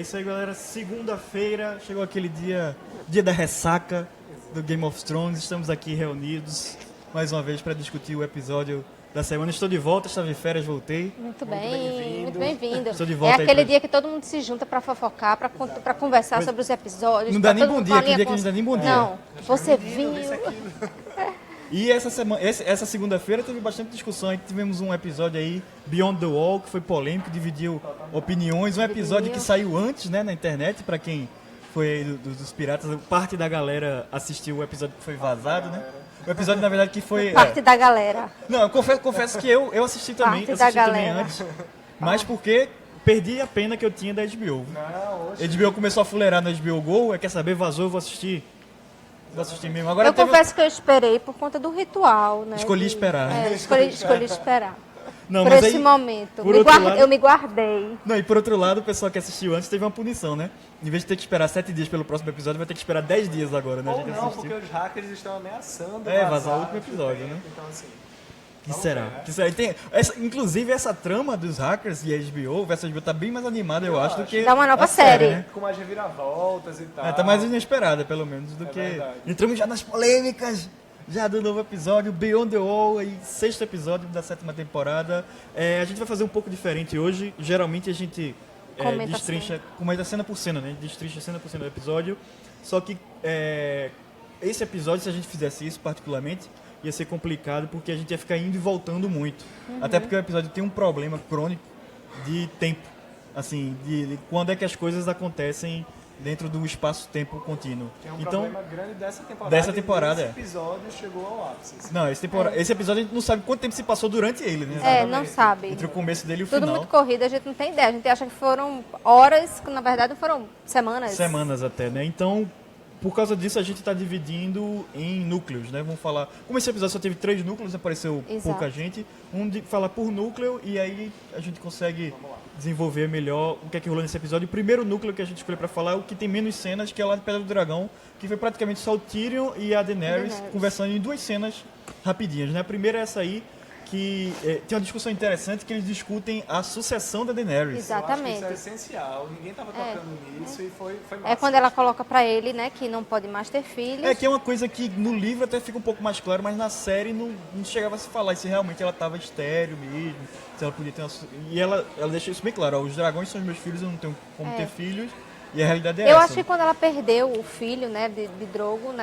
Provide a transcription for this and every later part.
isso aí, galera. Segunda-feira, chegou aquele dia da ressaca do Game of Thrones. Estamos aqui reunidos mais uma vez para discutir o episódio da semana. Estou de volta, estava de férias, voltei. Muito bem-vindo. Estou de volta. É aquele dia que todo mundo se junta para fofocar, para conversar sobre os episódios. Não dá nem bom dia, aquele dia que a gente não dá nem bom dia. Não, você viu. E essa segunda-feira teve bastante discussão. Aí tivemos um episódio aí, Beyond the Wall, que foi polêmico, dividiu opiniões. Um episódio que saiu antes, né, na internet, para quem foi aí dos piratas. Parte da galera assistiu o episódio que foi vazado, né? O episódio, na verdade, que foi... Parte da galera. Não, eu confesso que eu assisti também. Parte Eu da assisti também galera. antes. Mas porque perdi a pena que eu tinha da HBO. HBO começou a fuleirar na HBO Go. Quer saber? Vazou, eu vou assistir. Vou assistir mesmo. Agora Eu confesso que eu esperei por conta do ritual, né? Escolhi esperar. Escolhi esperar. Não, Por mas esse aí, momento. por outro lado- Eu me guardei. Não, e por outro lado, o pessoal que assistiu antes teve uma punição, né? Em vez de ter que esperar 7 dias pelo próximo episódio, vai ter que esperar 10 dias agora, né? A Ou gente não, assistiu. porque os hackers estão ameaçando Vazar o último episódio, né? Então, assim, Que será? Que será? E tem inclusive, essa trama dos hackers e a HBO, versus HBO tá bem mais animada, eu acho, do que Dá uma nova a série. né? com mais reviravoltas e tal. Tá mais inesperada, pelo menos, do que... verdade. Entramos já nas polêmicas, já do novo episódio, Beyond the Wall, aí, 6º episódio da 7ª temporada. A gente vai fazer um pouco diferente hoje. Geralmente a gente Comenta destrincha, comenta cena por cena, né? Destrincha cena por cena do episódio. Só que esse episódio, se a gente fizesse isso particularmente, ia ser complicado, porque a gente ia ficar indo e voltando muito. Até porque o episódio tem um problema crônico de tempo. Assim, de quando é que as coisas acontecem dentro do espaço-tempo contínuo. Tem um Então, problema grande dessa temporada. dessa temporada, e esse episódio chegou ao ápice. Assim. não, esse episódio a gente não sabe quanto tempo se passou durante ele, né? Não sabe. Entre o começo dele e o Tudo final. muito corrido, a gente não tem ideia. A gente acha que foram horas, que na verdade foram semanas. Semanas até, né? Então, por causa disso, a gente está dividindo em núcleos, né? Vamos falar... Como esse episódio só teve 3 núcleos, apareceu Exato. pouca gente. Falar por núcleo e aí a gente consegue desenvolver melhor o que é que rolou nesse episódio. O primeiro núcleo que a gente escolheu para falar é o que tem menos cenas, que é lá de Pedra do Dragão, que foi praticamente só o Tyrion e a Daenerys conversando em 2 cenas rapidinhas, né? A primeira é essa aí, que tem uma discussão interessante, que eles discutem a sucessão da Daenerys. Exatamente. Eu acho que isso é essencial. Ninguém estava tocando nisso e foi massa. É quando ela coloca pra ele, né, que não pode mais ter filhos. Que é uma coisa que no livro até fica um pouco mais claro, mas na série não chegava a se falar se realmente ela estava estéril mesmo, se ela podia ter uma... E ela deixa isso bem claro, ó, os dragões são os meus filhos, eu não tenho como ter filhos, e a realidade é Eu essa. acho que quando ela perdeu o filho, né, de Drogo,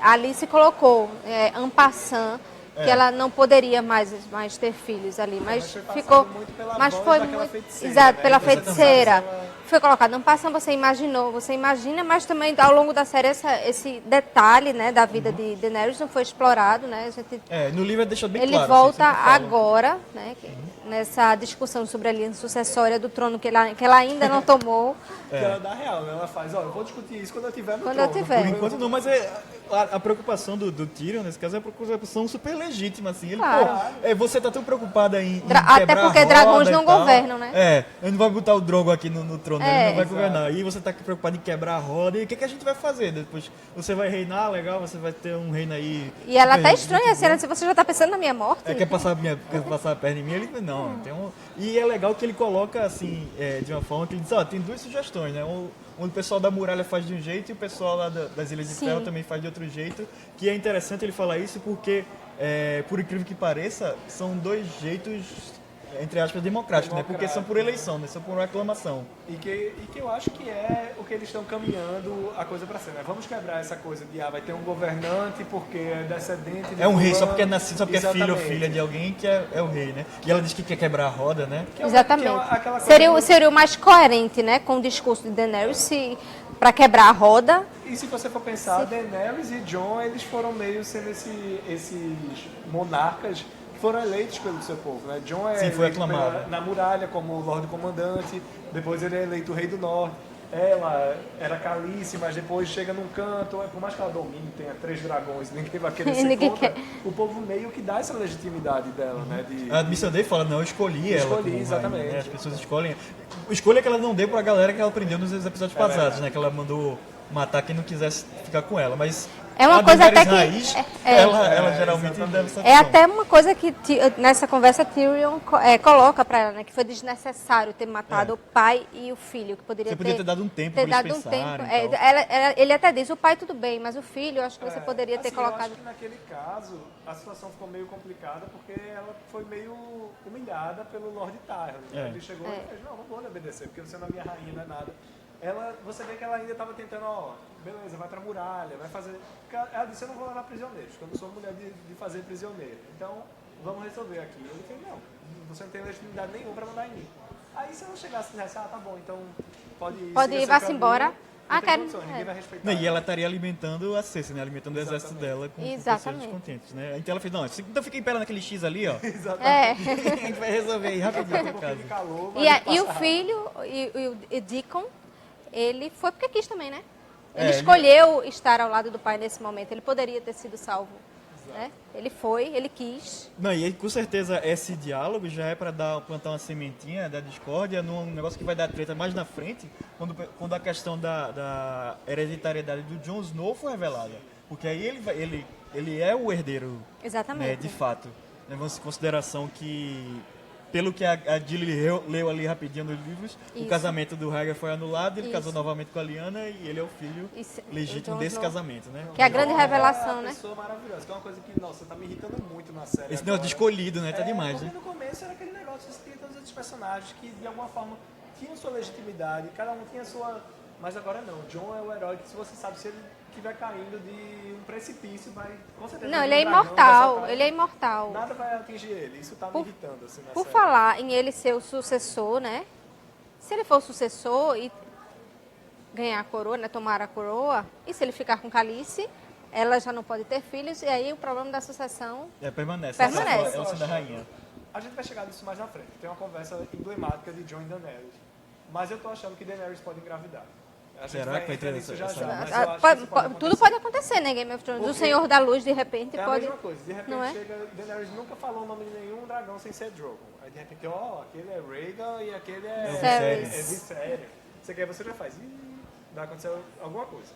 ali se colocou, en passant, que ela não poderia mais ter filhos ali, mas foi ficou, passado muito pela mas voz foi daquela muito, feiticeira, exato, né? pela Então, feiticeira. ela- Foi colocado, não passa, você imagina, mas também ao longo da série esse detalhe, né, da vida de Daenerys não foi explorado, né? A gente, No livro é deixado bem ele claro. volta assim, sempre fala. agora, né, nessa discussão sobre a linha sucessória do trono que ela ainda não tomou. Que ela dá real, né? Ela faz, eu vou discutir isso quando eu tiver no Quando trono. eu tiver. Por enquanto não, mas a preocupação do Tyrion, nesse caso, é uma preocupação super legítima, assim. Ele, Claro. você tá tão preocupada em Até quebrar porque a roda dragões e não tal. governam, né? Ele não vai botar o Drogo aqui no trono, ele não vai exato. governar. E você tá aqui preocupado em quebrar a roda, e o que a gente vai fazer depois? Você vai reinar, legal, você vai ter um reino aí... E ela super tá estranha, muito assim, ela disse, você já tá pensando na minha morte? quer passar a perna em mim? Ele não, tem um... E é legal que ele coloca, assim, de uma forma que ele diz, tem 2 sugestões, né? Onde o pessoal da muralha faz de um jeito e o pessoal lá das Ilhas de Sim. Ferro também faz de outro jeito. Que é interessante ele falar isso porque, por incrível que pareça, são 2 jeitos, entre aspas, democráticos, né? Porque são por eleição, né? São por aclamação. E que eu acho que é o que eles estão caminhando a coisa para ser, né? Vamos quebrar essa coisa de, vai ter um governante porque é descendente de É um rei, só fulano. porque é nascido, só porque é filho ou Exatamente. filha de alguém que é o rei, né? E ela diz que quer quebrar a roda, né? Que é Exatamente. aquela coisa Seria o mais coerente, né, com o discurso de Daenerys, para quebrar a roda. E se você for pensar, Daenerys e Jon, eles foram meio sendo esses monarcas que foram eleitos pelo seu povo, né? Jon é Sim, foi eleito aclamado. na muralha como Lorde Comandante, depois ele é eleito Rei do Norte. Ela era Calice, mas depois chega num canto, por mais que ela domine, tenha 3 dragões, ninguém vai querer ser Ninguém contra, quer. o povo meio que dá essa legitimidade dela, né? A Missa Day fala, não, eu escolhi ela. Escolhi, como rainha, exatamente. né? As pessoas escolhem. Escolha que ela não deu pra galera que ela aprendeu nos episódios passados, né? Que ela mandou matar quem não quisesse ficar com ela. Mas É uma a coisa até Daenerys que... raiz, é. ela geralmente deve essa É opção. até uma coisa que nessa conversa Tyrion coloca pra ela, né? Que foi desnecessário ter matado o pai e o filho, que poderia Você podia ter dado um tempo ter pra eles dado um tempo. pensarem e tal. Ele até diz, o pai tudo bem, mas o filho, eu acho que você poderia ter assim, colocado... Eu acho que naquele caso, a situação ficou meio complicada porque ela foi meio humilhada pelo Lord Tyrell. Né? Ele chegou e fez, não vou lhe obedecer, porque você não é minha rainha, não é nada. Você vê que ela ainda estava tentando, beleza, vai pra muralha, vai fazer... Ela disse, eu não vou levar prisioneiros, porque eu não sou mulher de fazer prisioneiro. Então, vamos resolver aqui. Ele fez, não, você não tem legitimidade nenhuma pra mandar em mim. Aí se eu chegasse nessa, tá bom, então pode ir. Pode ir, vá-se embora. Quero... Ninguém vai respeitar. Não, e ela estaria alimentando a Cersei, né? Alimentando o exército dela com pessoas descontentes, né? Então ela fez, não, então fica em pé naquele X ali, ó. Exatamente. A gente vai resolver aí rapidinho a casa. Calor, E o filho, e Deacon, ele foi porque quis também, né? Ele Ele escolheu estar ao lado do pai nesse momento. Ele poderia ter sido salvo. Né? Ele foi, ele quis. Não, e aí, com certeza esse diálogo já é para plantar uma sementinha da discórdia num negócio que vai dar treta mais na frente, quando a questão da hereditariedade do Jon Snow for revelada. Porque aí ele é o herdeiro, Exatamente. né, de fato. Levando-se em consideração que, pelo que a Gilly leu ali rapidinho nos livros, o casamento do Rhaegar foi anulado, ele casou novamente com a Lyanna e ele é o filho legítimo desse casamento, né? Que é a grande revelação, uma né? pessoa maravilhosa, que é uma coisa que, nossa, tá me irritando muito na série. Esse negócio de escolhido, né? Tá demais, porque né? no começo era aquele negócio de ter todos esses personagens que, de alguma forma, tinham sua legitimidade, cada um tinha sua... Mas agora não, o Jon é o herói que, se você sabe, se ele estiver caindo de um precipício, vai, com certeza... Não, ele é imortal, ele é imortal. Nada vai atingir ele, isso tá me irritando, assim, na Por série. falar em ele ser o sucessor, né? Se ele for o sucessor e ganhar a coroa, né? Tomar a coroa, e se ele ficar com Khaleesi, ela já não pode ter filhos, e aí o problema da sucessão... Permanece. Permanece. Ela da rainha. A gente vai chegar nisso mais na frente. Tem uma conversa emblemática de Jon e Daenerys. Mas eu tô achando que Daenerys pode engravidar. A gente Será que vai entrar ter nisso essa- já, essa- mas eu acho que isso pode Tudo pode acontecer, né, Game of Thrones? O Porque Senhor da Luz, de repente, É a pode... mesma coisa. De repente Não é? chega, Daenerys nunca falou o nome de nenhum dragão sem ser Drogon. Aí de repente, aquele é Rhaegar e aquele é Viserys. Você já faz. Vai acontecer alguma coisa.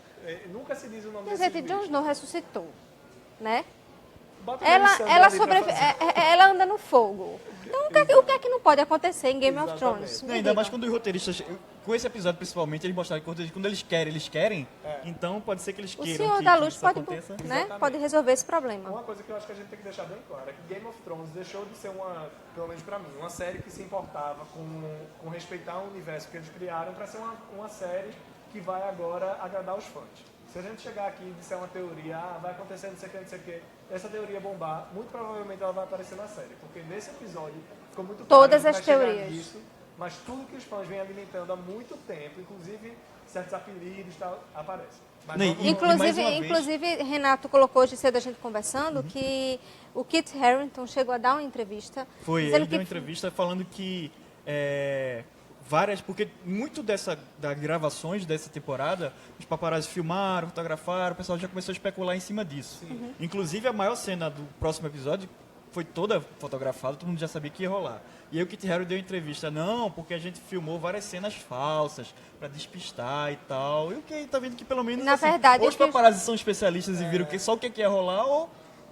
Nunca se diz o nome Quer desse dizer, Jon Snow ressuscitou, né? Bota Ela ali pra sobrevive, fazer. ela anda no fogo. Então, o que é que não pode acontecer em Game of Exatamente. Thrones? Me Não, ainda mais digam. quando os roteiristas, com esse episódio principalmente, eles mostraram que quando eles querem. Então pode ser que eles O queiram Senhor que da isso Luz pode, aconteça. né, Exatamente. pode resolver esse problema. Uma coisa que eu acho que a gente tem que deixar bem claro é que Game of Thrones deixou de ser pelo menos pra mim, uma série que se importava com respeitar o universo que eles criaram para ser uma série que vai agora agradar os fãs. Se a gente chegar aqui e disser uma teoria, vai acontecer não sei o que, essa teoria bombar, muito provavelmente ela vai aparecer na série. Porque nesse episódio ficou muito claro Todas que as vai chegar teorias. nisso, mas tudo que os fãs vêm alimentando há muito tempo, inclusive certos apelidos e tal, aparece. Mas Nem- vamos- e mais uma vez- Inclusive, Renato colocou hoje cedo a gente conversando que o Kit Harington chegou a dar uma entrevista. Foi, dizendo ele deu uma que entrevista falando que porque muito das gravações dessa temporada, os paparazzi filmaram, fotografaram, o pessoal já começou a especular em cima disso. Inclusive a maior cena do próximo episódio foi toda fotografada, todo mundo já sabia que ia rolar. E aí o Kit Harington deu entrevista, não, porque a gente filmou várias cenas falsas pra despistar e tal. E o que tá vendo que pelo menos Na verdade, ou os o que os- paparazzi são especialistas e viram só o que ia rolar, ou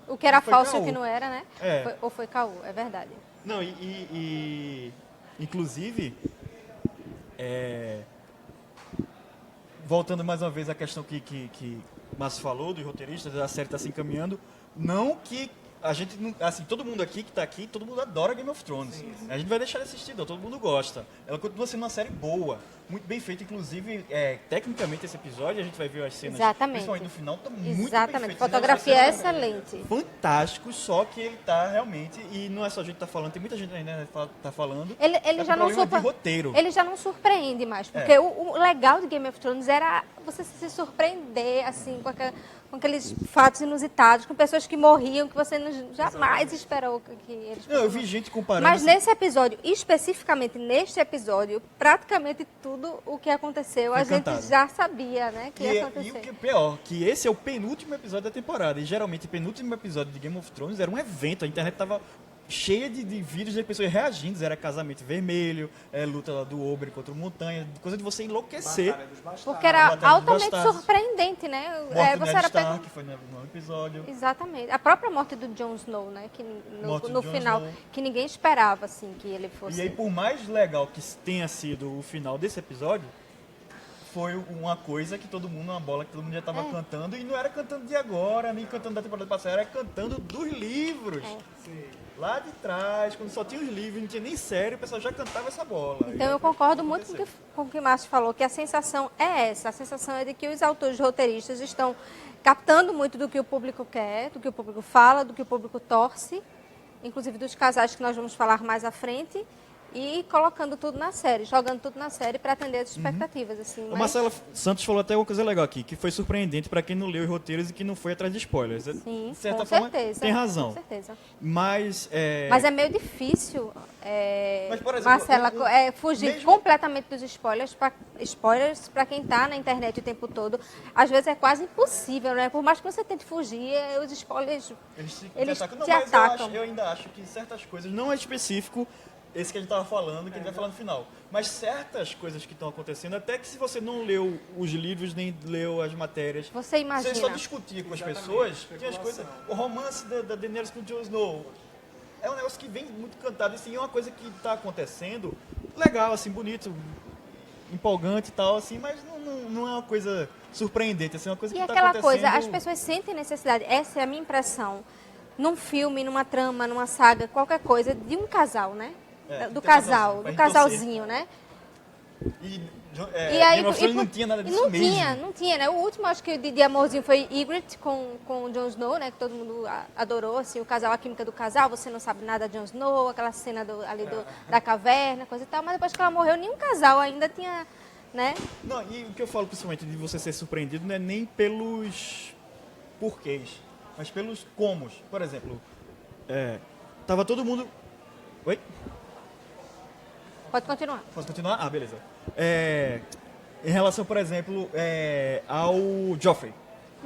o que era foi falso e o caô. que não era, né? É. Ou foi caô, é verdade. Não, inclusive, voltando mais uma vez à questão que Márcio falou, dos roteiristas, a série está se encaminhando, não que a gente, assim, todo mundo aqui que está aqui, todo mundo adora Game of Thrones. A gente vai deixar de assistir, não, todo mundo gosta. Ela continua sendo uma série boa, muito bem feita, inclusive, tecnicamente esse episódio, a gente vai ver as cenas, Exatamente. principalmente no final, tá muito bem Exatamente. feito. Fotografia é excelente. Fantástico, só que ele tá realmente, e não é só a gente que tá falando, tem muita gente na internet que tá falando. Ele é já não problema de roteiro. Ele já não surpreende mais, porque o legal de Game of Thrones era você se surpreender assim com aqueles fatos inusitados, com pessoas que morriam que você jamais esperou que eles Não, eu fossem. vi gente comparando. Mas assim, nesse episódio, especificamente neste episódio, praticamente tudo o que aconteceu Foi a gente cantado. já sabia, né, que ia e acontecer. o que é pior, que esse é o penúltimo episódio da temporada. E geralmente o penúltimo episódio de Game of Thrones era um evento, a internet tava cheia de vídeos de pessoas reagindo. Era casamento vermelho, luta lá do Oberyn contra o Montanha, coisa de você enlouquecer. Batalha dos Bastardos. Porque era Batalha dos altamente Bastardos. surpreendente, né? Morte do Você Ned era Stark, que foi no episódio. Exatamente. A própria morte do Jon Snow, né? Que Morte no do Jon final, Snow. que ninguém esperava, assim, que ele fosse... E aí, por mais legal que tenha sido o final desse episódio, foi uma coisa que todo mundo, uma bola que todo mundo já estava cantando, e não era cantando de agora, nem cantando da temporada passada, era cantando dos livros. Sim. Lá de trás, quando só tinha os livros, não tinha nem série, o pessoal já cantava essa bola. Então eu concordo muito com o que o Márcio falou, que a sensação é essa. A sensação é de que os autores roteiristas estão captando muito do que o público quer, do que o público fala, do que o público torce, inclusive dos casais que nós vamos falar mais à frente, e colocando tudo na série, jogando tudo na série para atender as expectativas. Assim, A Marcela Santos falou até uma coisa legal aqui, que foi surpreendente para quem não leu os roteiros e que não foi atrás de spoilers. Sim, de certa com forma, certeza. tem razão. Com certeza. Mas Mas é meio difícil, Mas, por exemplo, Marcela, fugir mesmo- completamente dos spoilers para quem está na internet o tempo todo. Às vezes é quase impossível, né? Por mais que você tente fugir, os spoilers eles atacam. te Não, mas atacam. eu ainda acho que certas coisas, não é específico esse que a gente estava falando, que a gente vai falar no final, mas certas coisas que estão acontecendo, até que se você não leu os livros, nem leu as matérias, Você imagina. você só discutir com as pessoas, tinha as coisas, o romance da Daenerys com o Jon Snow, é um negócio que vem muito cantado, assim, é uma coisa que está acontecendo, legal, assim, bonito, empolgante e tal, assim, mas não é uma coisa surpreendente, assim, é uma coisa E que está aquela acontecendo. coisa, as pessoas sentem necessidade, essa é a minha impressão, num filme, numa trama, numa saga, qualquer coisa, de um casal, né? Do tem razão, casal, pra do gente casalzinho, né? E aí, Game of Thrones não tinha nada disso mesmo. Não tinha, né? O último, acho que de amorzinho foi Ygritte com o Jon Snow, né? Que todo mundo adorou, assim, o casal, a química do casal, você não sabe nada de Jon Snow, aquela cena da caverna, coisa e tal, mas depois que ela morreu, nenhum casal ainda tinha, né? Não, e o que eu falo principalmente de você ser surpreendido não é nem pelos porquês, mas pelos comos. Por exemplo, tava todo mundo... Oi? Pode continuar. Posso continuar? Ah, beleza. Em relação, por exemplo, ao Joffrey.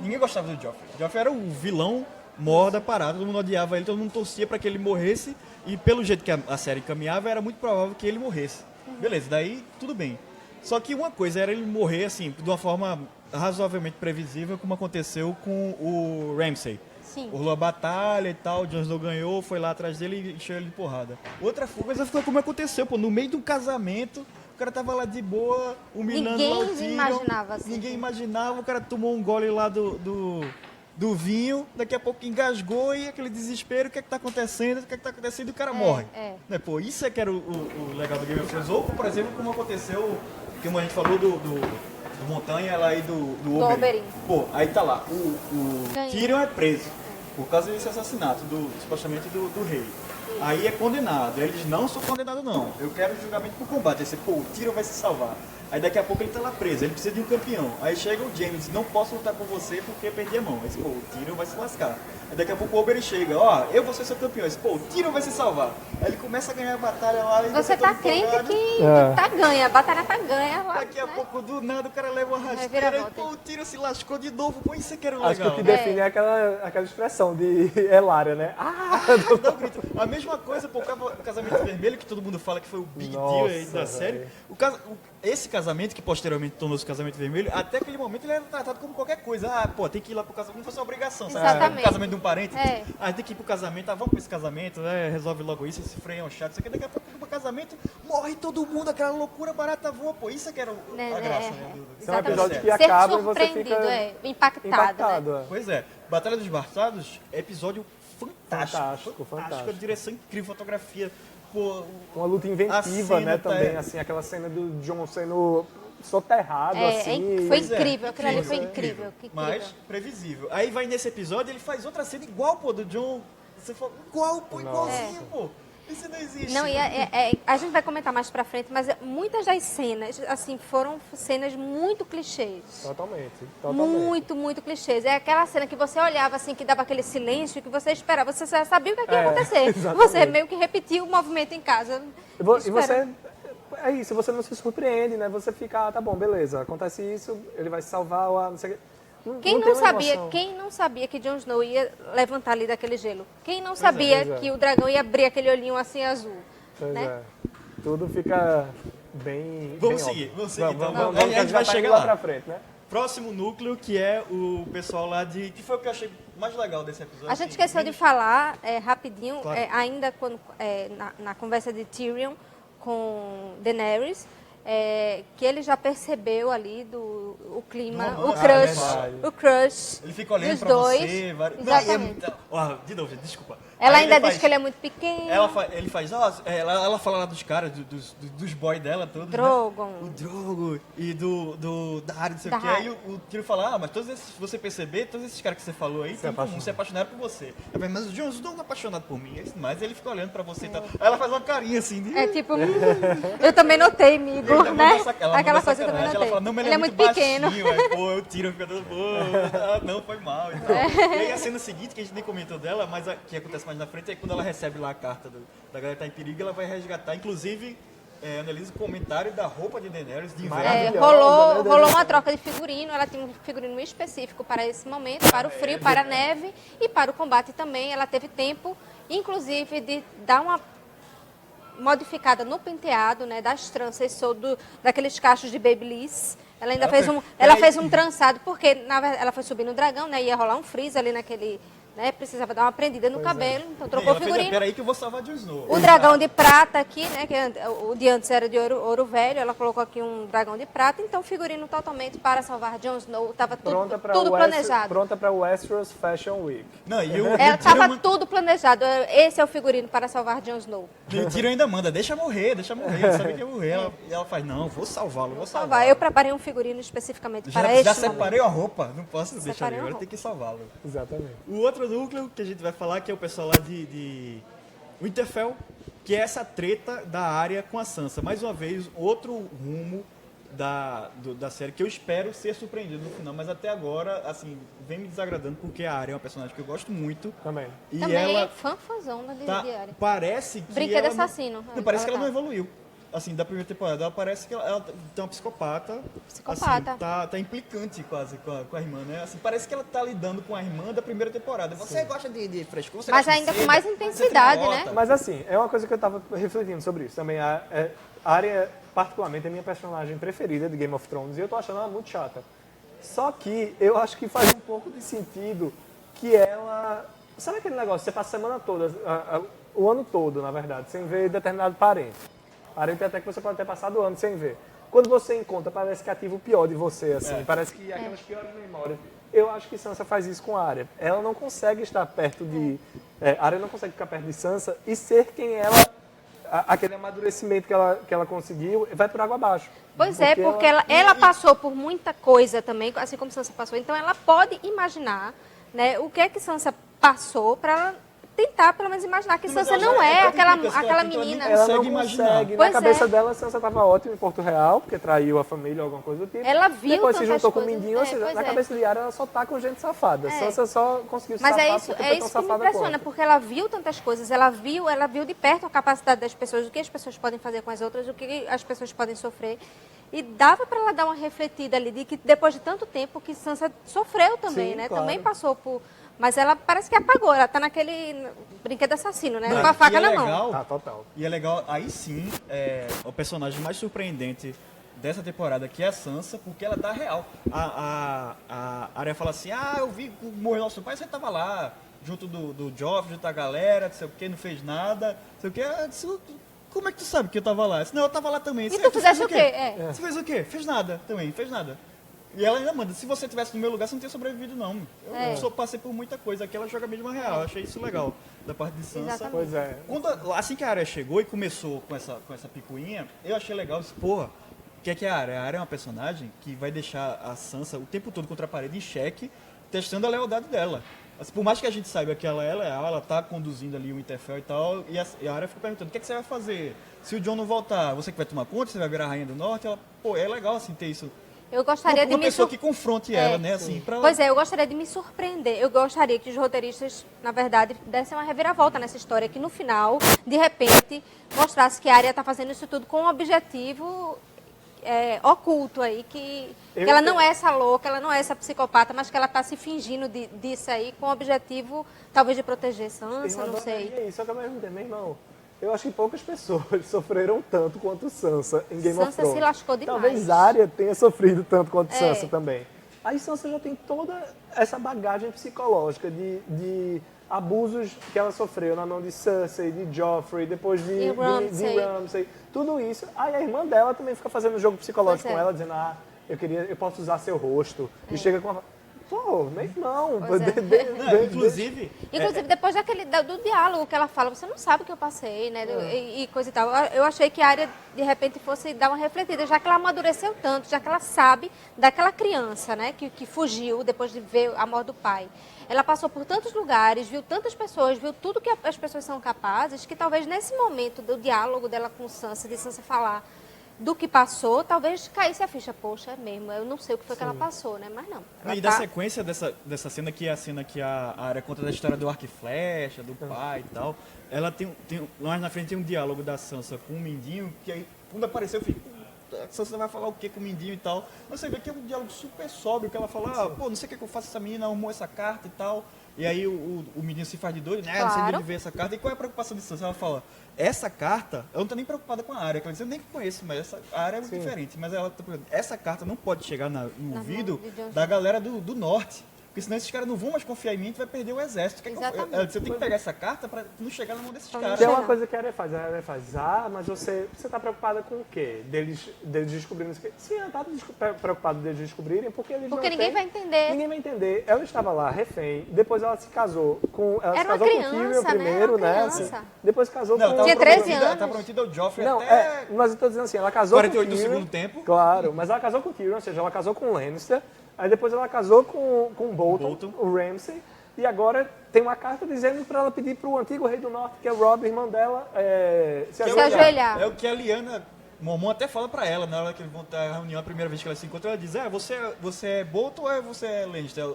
Ninguém gostava do Joffrey. Joffrey era o vilão maior da parada, todo mundo odiava ele, todo mundo torcia para que ele morresse, e pelo jeito que a série caminhava, era muito provável que ele morresse. Beleza, daí tudo bem. Só que uma coisa era ele morrer, assim, de uma forma razoavelmente previsível, como aconteceu com o Ramsay. Sim. Rolou a batalha e tal, o Jon Snow ganhou, foi lá atrás dele e encheu ele de porrada. Outra coisa foi como aconteceu, pô, no meio de um casamento, o cara tava lá de boa, humilhando lá o Ninguém Tyrion. imaginava, assim. Ninguém imaginava, o cara tomou um gole lá do vinho, daqui a pouco engasgou e aquele desespero, o que é que tá acontecendo, e o cara morre. Né, pô, isso é que era o legal do Game of Thrones. Ou, por exemplo, como aconteceu, como a gente falou do Montanha lá e do Oberyn. Pô, aí tá lá, o Tyrion é preso por causa desse assassinato, supostamente do rei. Aí é condenado. Eles não são condenados, não. Eu quero julgamento por combate. Aí você, pô, o Tyrion vai se salvar. Aí daqui a pouco ele tá lá preso, ele precisa de um campeão. Aí chega o Jaime e diz, não posso lutar com você porque perdi a mão. Aí diz, pô, o Tyrion vai se lascar. Aí daqui a pouco o Oberyn chega, ó, eu vou ser seu campeão. Aí diz, pô, o Tyrion vai se salvar. Aí ele começa a ganhar a batalha lá. Você tá crente que tá ganha, a batalha tá ganha lá. Daqui a pouco, do nada, o cara leva uma Vai rasteira virar e, volta. pô, o Tyrion se lascou de novo. Pô, isso é que era Acho que legal. o que define é aquela expressão de Elária, né? Ah! Dá um grito. A mesma coisa, pô, o casamento vermelho, que todo mundo fala que foi o big deal aí da série. Esse casamento, que posteriormente tornou-se casamento vermelho, até aquele momento ele era tratado como qualquer coisa. Ah, pô, tem que ir lá pro casamento, como se fosse uma obrigação, sabe? Exatamente. O casamento de um parente. É. Ah, tem que ir pro casamento, vamos pra esse casamento, resolve logo isso, esse freio é um chato, isso aqui, daqui a pouco pro casamento, morre todo mundo, aquela loucura barata voa, pô, isso é que era a graça, né? Esse é um episódio que Ser acaba e você surpreendido, fica impactado, né? Pois é, Batalha dos Bastardos, episódio Fantástico. a direção incrível, fotografia, pô, Uma luta A inventiva, cena né, tá- também, assim, aquela cena do John sendo soterrado, assim. Foi Pois é, incrível, aquilo ali foi incrível, incrível. Que mas incrível. previsível. Aí vai nesse episódio, ele faz outra cena igual, pô, do John. Você fala, igual, pô, igualzinho, pô. Isso não existe. Não, e a gente vai comentar mais pra frente, mas muitas das cenas, assim, foram cenas muito clichês. Totalmente. Muito, muito clichês. É aquela cena que você olhava, assim, que dava aquele silêncio, que você esperava, você já sabia o que ia acontecer. Exatamente. Você meio que repetiu o movimento em casa. E você... Espera. É isso, você não se surpreende, né? Você fica, tá bom, beleza, acontece isso, ele vai se salvar, não sei o quê. Quem tem não uma sabia, emoção. quem não sabia que Jon Snow ia levantar ali daquele gelo? Quem não sabia pois é. que o dragão ia abrir aquele olhinho assim azul? Pois né? é. Tudo fica bem. Vamos bem seguir, óbvio. vamos seguir, então. Vamos, A gente que já vai tá chegar indo lá. pra frente, né? Próximo núcleo, que é o pessoal lá de... Que foi o que eu achei mais legal desse episódio. A gente assim, esqueceu de menos- falar rapidinho, Claro. ainda quando, na conversa de Tyrion com Daenerys, que ele já percebeu ali o clima, Do o romance, crush, verdade. o crush Ele fica olhando dos pra dois. você. Exatamente. De novo, gente, desculpa. Ela Aí ainda ele diz faz- que ele é muito pequeno. Ele faz, ela fala lá dos caras, dos boys dela todos, Drogon. né? O Drogo e da área, não sei Da o que. Aí o Tyrion fala, mas todos esses, se você perceber, todos esses caras que você falou aí, tem em comum, se apaixonaram por você. Eu falei, mas o Jon Snow não é apaixonado por mim, mas ele fica olhando pra você e tal. Aí ela faz uma carinha assim, de... É tipo, eu também notei, amigo, Ela né? manda ela Aquela manda coisa que eu também sacanagem. notei. Ela fala, não, mas ele é muito pequeno. baixinho. Aí, pô, eu tiro, fica todo, pô, não, foi mal. E, tal. E aí a cena seguinte, que a gente nem comentou dela, mas que acontece mais na frente, é quando ela recebe lá a carta da galera que tá em perigo, ela vai resgatar, inclusive, analisa o comentário da roupa de Daenerys de inverno. Maravilhosa, né, Rolou uma troca de figurino, ela tinha um figurino específico para esse momento, para o frio, para a neve e para o combate também. Ela teve tempo, inclusive, de dar uma modificada no penteado, né, das tranças, daqueles cachos de Babyliss. Ela ainda fez um trançado, porque na verdade ela foi subir no dragão, né, ia rolar um frizz ali naquele, né, precisava dar uma prendida no cabelo, então trocou o figurino. Peraí que eu vou salvar Jon Snow. O dragão de prata aqui, né, que o de antes era de ouro velho, ela colocou aqui um dragão de prata, então figurino totalmente para salvar Jon Snow, estava tudo planejado. Pronta para o Westeros Fashion Week. Não, e o Estava tudo planejado, esse é o figurino para salvar Jon Snow. E o Tyrion ainda manda, deixa morrer, ele sabe que ia morrer. E ela faz, não, vou salvá-lo, vou salvar. Eu preparei um figurino especificamente para Já este separei momento. a roupa, não posso deixar Separei ele, a agora roupa. tem que salvá-lo. Exatamente. O outro núcleo que a gente vai falar, que é o pessoal lá de Winterfell, que é essa treta da Arya com a Sansa. Mais uma vez, outro rumo da série que eu espero ser surpreendido no final, mas até agora, assim, vem me desagradando porque a Arya é uma personagem que eu gosto muito. Também. E Também ela fãzona de tá, diária. parece que Brinquedo ela não- assassino. Não, parece que ela tá. não evoluiu. Assim, da primeira temporada, ela parece que ela tem uma psicopata. Psicopata. Assim, tá implicante quase com a irmã, né? Assim, parece que ela tá lidando com a irmã da primeira temporada. Você gosta de frescura, você Mas gosta de ainda com seda, mais você intensidade, trinota. né? Mas assim, é uma coisa que eu tava refletindo sobre isso. Também a Arya, particularmente, é a minha personagem preferida de Game of Thrones e eu tô achando ela muito chata. Só que eu acho que faz um pouco de sentido que ela... Sabe aquele negócio, você passa a semana toda, o ano todo, na verdade, sem ver determinado parente. Parente até que você pode ter passado o ano sem ver. Quando você encontra, parece que ativa o pior de você, assim. Parece que aquelas piores memórias. Eu acho que Sansa faz isso com a Arya. Ela não consegue estar perto de... a Arya não consegue ficar perto de Sansa e ser quem ela... Aquele amadurecimento que ela conseguiu vai por água abaixo. Pois é, porque ela passou por muita coisa também, assim como Sansa passou. Então ela pode imaginar, né, o que é que Sansa passou para ela tentar pelo menos imaginar que Mas Sansa ela não já- é é aquela tanto que ela menina. nem Ela não consegue imaginar. consegue. Pois Na cabeça é. dela, Sansa estava ótima em Porto Real, porque traiu a família ou alguma coisa do tipo. Ela viu Depois se tantas juntou com o coisas. Mindinho, ou seja, Pois na é. cabeça de Arya ela só tá com gente safada. É. Sansa só conseguiu se Mas safar é isso porque que foi me tão safada impressiona, quanto. porque ela viu tantas coisas, ela viu de perto a capacidade das pessoas, o que as pessoas podem fazer com as outras, o que as pessoas podem sofrer. E dava para ela dar uma refletida ali, de que depois de tanto tempo que Sansa sofreu também, Sim, né? claro. Também passou por... Mas ela parece que apagou, ela tá naquele brinquedo assassino, né? Não, Com a faca e é na mão. legal, Ah, total. E é legal, aí sim, o personagem mais surpreendente dessa temporada, que é a Sansa, porque ela tá real. A Arya fala assim, eu vi morrer nosso pai, você tava lá, junto do Joffrey, junto da galera, não sei o que, não fez nada, não sei o que. Ela disse, como é que tu sabe que eu tava lá? Eu disse, não, eu tava lá também. E Você tu fez fizesse o quê? Você fez o quê? Fez nada também, fez nada. E ela ainda manda, se você tivesse no meu lugar, você não teria sobrevivido, não. Eu só passei por muita coisa. Aqui ela joga mesmo a real. Eu achei isso legal, da parte de Sansa. Exatamente. Pois é. Assim que a Arya chegou e começou com essa picuinha, eu achei legal. Disse, porra, o que é a Arya? A Arya é uma personagem que vai deixar a Sansa o tempo todo contra a parede em xeque, testando a lealdade dela. Assim, por mais que a gente saiba que ela é leal, ela tá conduzindo ali o Winterfell e tal, e a Arya fica perguntando, o que você vai fazer? Se o Jon não voltar, você que vai tomar conta? Você vai virar a Rainha do Norte? Ela, pô, é legal assim ter isso. Eu gostaria de Uma me pessoa que confronte ela, né? Assim, pra ela... Pois é, eu gostaria de me surpreender. Eu gostaria que os roteiristas, na verdade, dessem uma reviravolta nessa história, que no final, de repente, mostrasse que a Arya está fazendo isso tudo com um objetivo oculto aí, que ela não é essa louca, ela não é essa psicopata, mas que ela está se fingindo disso aí com o objetivo, talvez, de proteger Sansa, não sei. É isso, só que ao mesmo tempo, meu irmão, eu acho que poucas pessoas sofreram tanto quanto Sansa em Game of Sansa Thrones. se lascou demais. Talvez Arya tenha sofrido tanto quanto Sansa também. Aí Sansa já tem toda essa bagagem psicológica de abusos que ela sofreu na mão de Cersei, de Joffrey, depois de Ramsay, tudo isso. Aí a irmã dela também fica fazendo jogo psicológico com ela, dizendo, eu posso usar seu rosto. E chega com pô, meu irmão. Inclusive, depois do diálogo que ela fala, você não sabe o que eu passei, né? E coisa e tal. Eu achei que a Arya, de repente, fosse dar uma refletida, já que ela amadureceu tanto, já que ela sabe daquela criança, né? Que fugiu depois de ver a morte do pai. Ela passou por tantos lugares, viu tantas pessoas, viu tudo que as pessoas são capazes, que talvez nesse momento do diálogo dela com Sansa, de Sansa falar do que passou, talvez caísse a ficha. Poxa, é mesmo, eu não sei o que foi que ela passou, né? Mas não. E da sequência dessa cena, que é a cena que a Arya conta da história do arco e flecha, do pai e tal, ela tem mais na frente tem um diálogo da Sansa com o Mindinho, que aí, quando apareceu, eu falei, a Sansa vai falar o que com o Mindinho e tal. Mas você vê que é um diálogo super sóbrio, que ela fala, não sei o que eu faço, essa menina arrumou essa carta e tal. E aí o Mindinho se faz de doido, né? Não sei de onde veio essa carta. E qual é a preocupação de Sansa? Ela fala, essa carta, eu não tô nem preocupada com a Arya, que ela diz, eu nem conheço, mas a Arya é muito diferente. Mas ela tá perguntando, essa carta não pode chegar no ouvido da galera do norte. Porque senão esses caras não vão mais confiar em mim, tu vai perder o exército. Ela disse, eu tenho que pegar essa carta pra não chegar na mão desses caras. Tem uma coisa que a Arya faz. A Arya faz, mas você tá preocupada com o quê? Deles descobrirem isso? Sim, ela tá preocupada deles descobrirem, porque eles porque ninguém vai entender. Ninguém vai entender. Ela estava lá, refém, depois ela se casou com... Ela Era se casou criança, com o Tyrion primeiro, né? Assim, depois casou não, com... Tinha 13 anos. Ela tá prometida ao Joffrey não, até... mas eu tô dizendo assim, ela casou 48 com o Tyrion. do segundo tempo. Claro, mas ela casou com o Tyrion, ou seja, ela casou com o Lannister. Aí depois ela casou com o Bolton, o Ramsay, e agora tem uma carta dizendo para ela pedir para o antigo rei do norte, que é Robb, irmão dela, se ajoelhar. É o que a Lyanna Mormont até fala para ela, na hora que eles vão ter a reunião, a primeira vez que elas se encontram, ela diz, você é Bolton ou você é Lannister?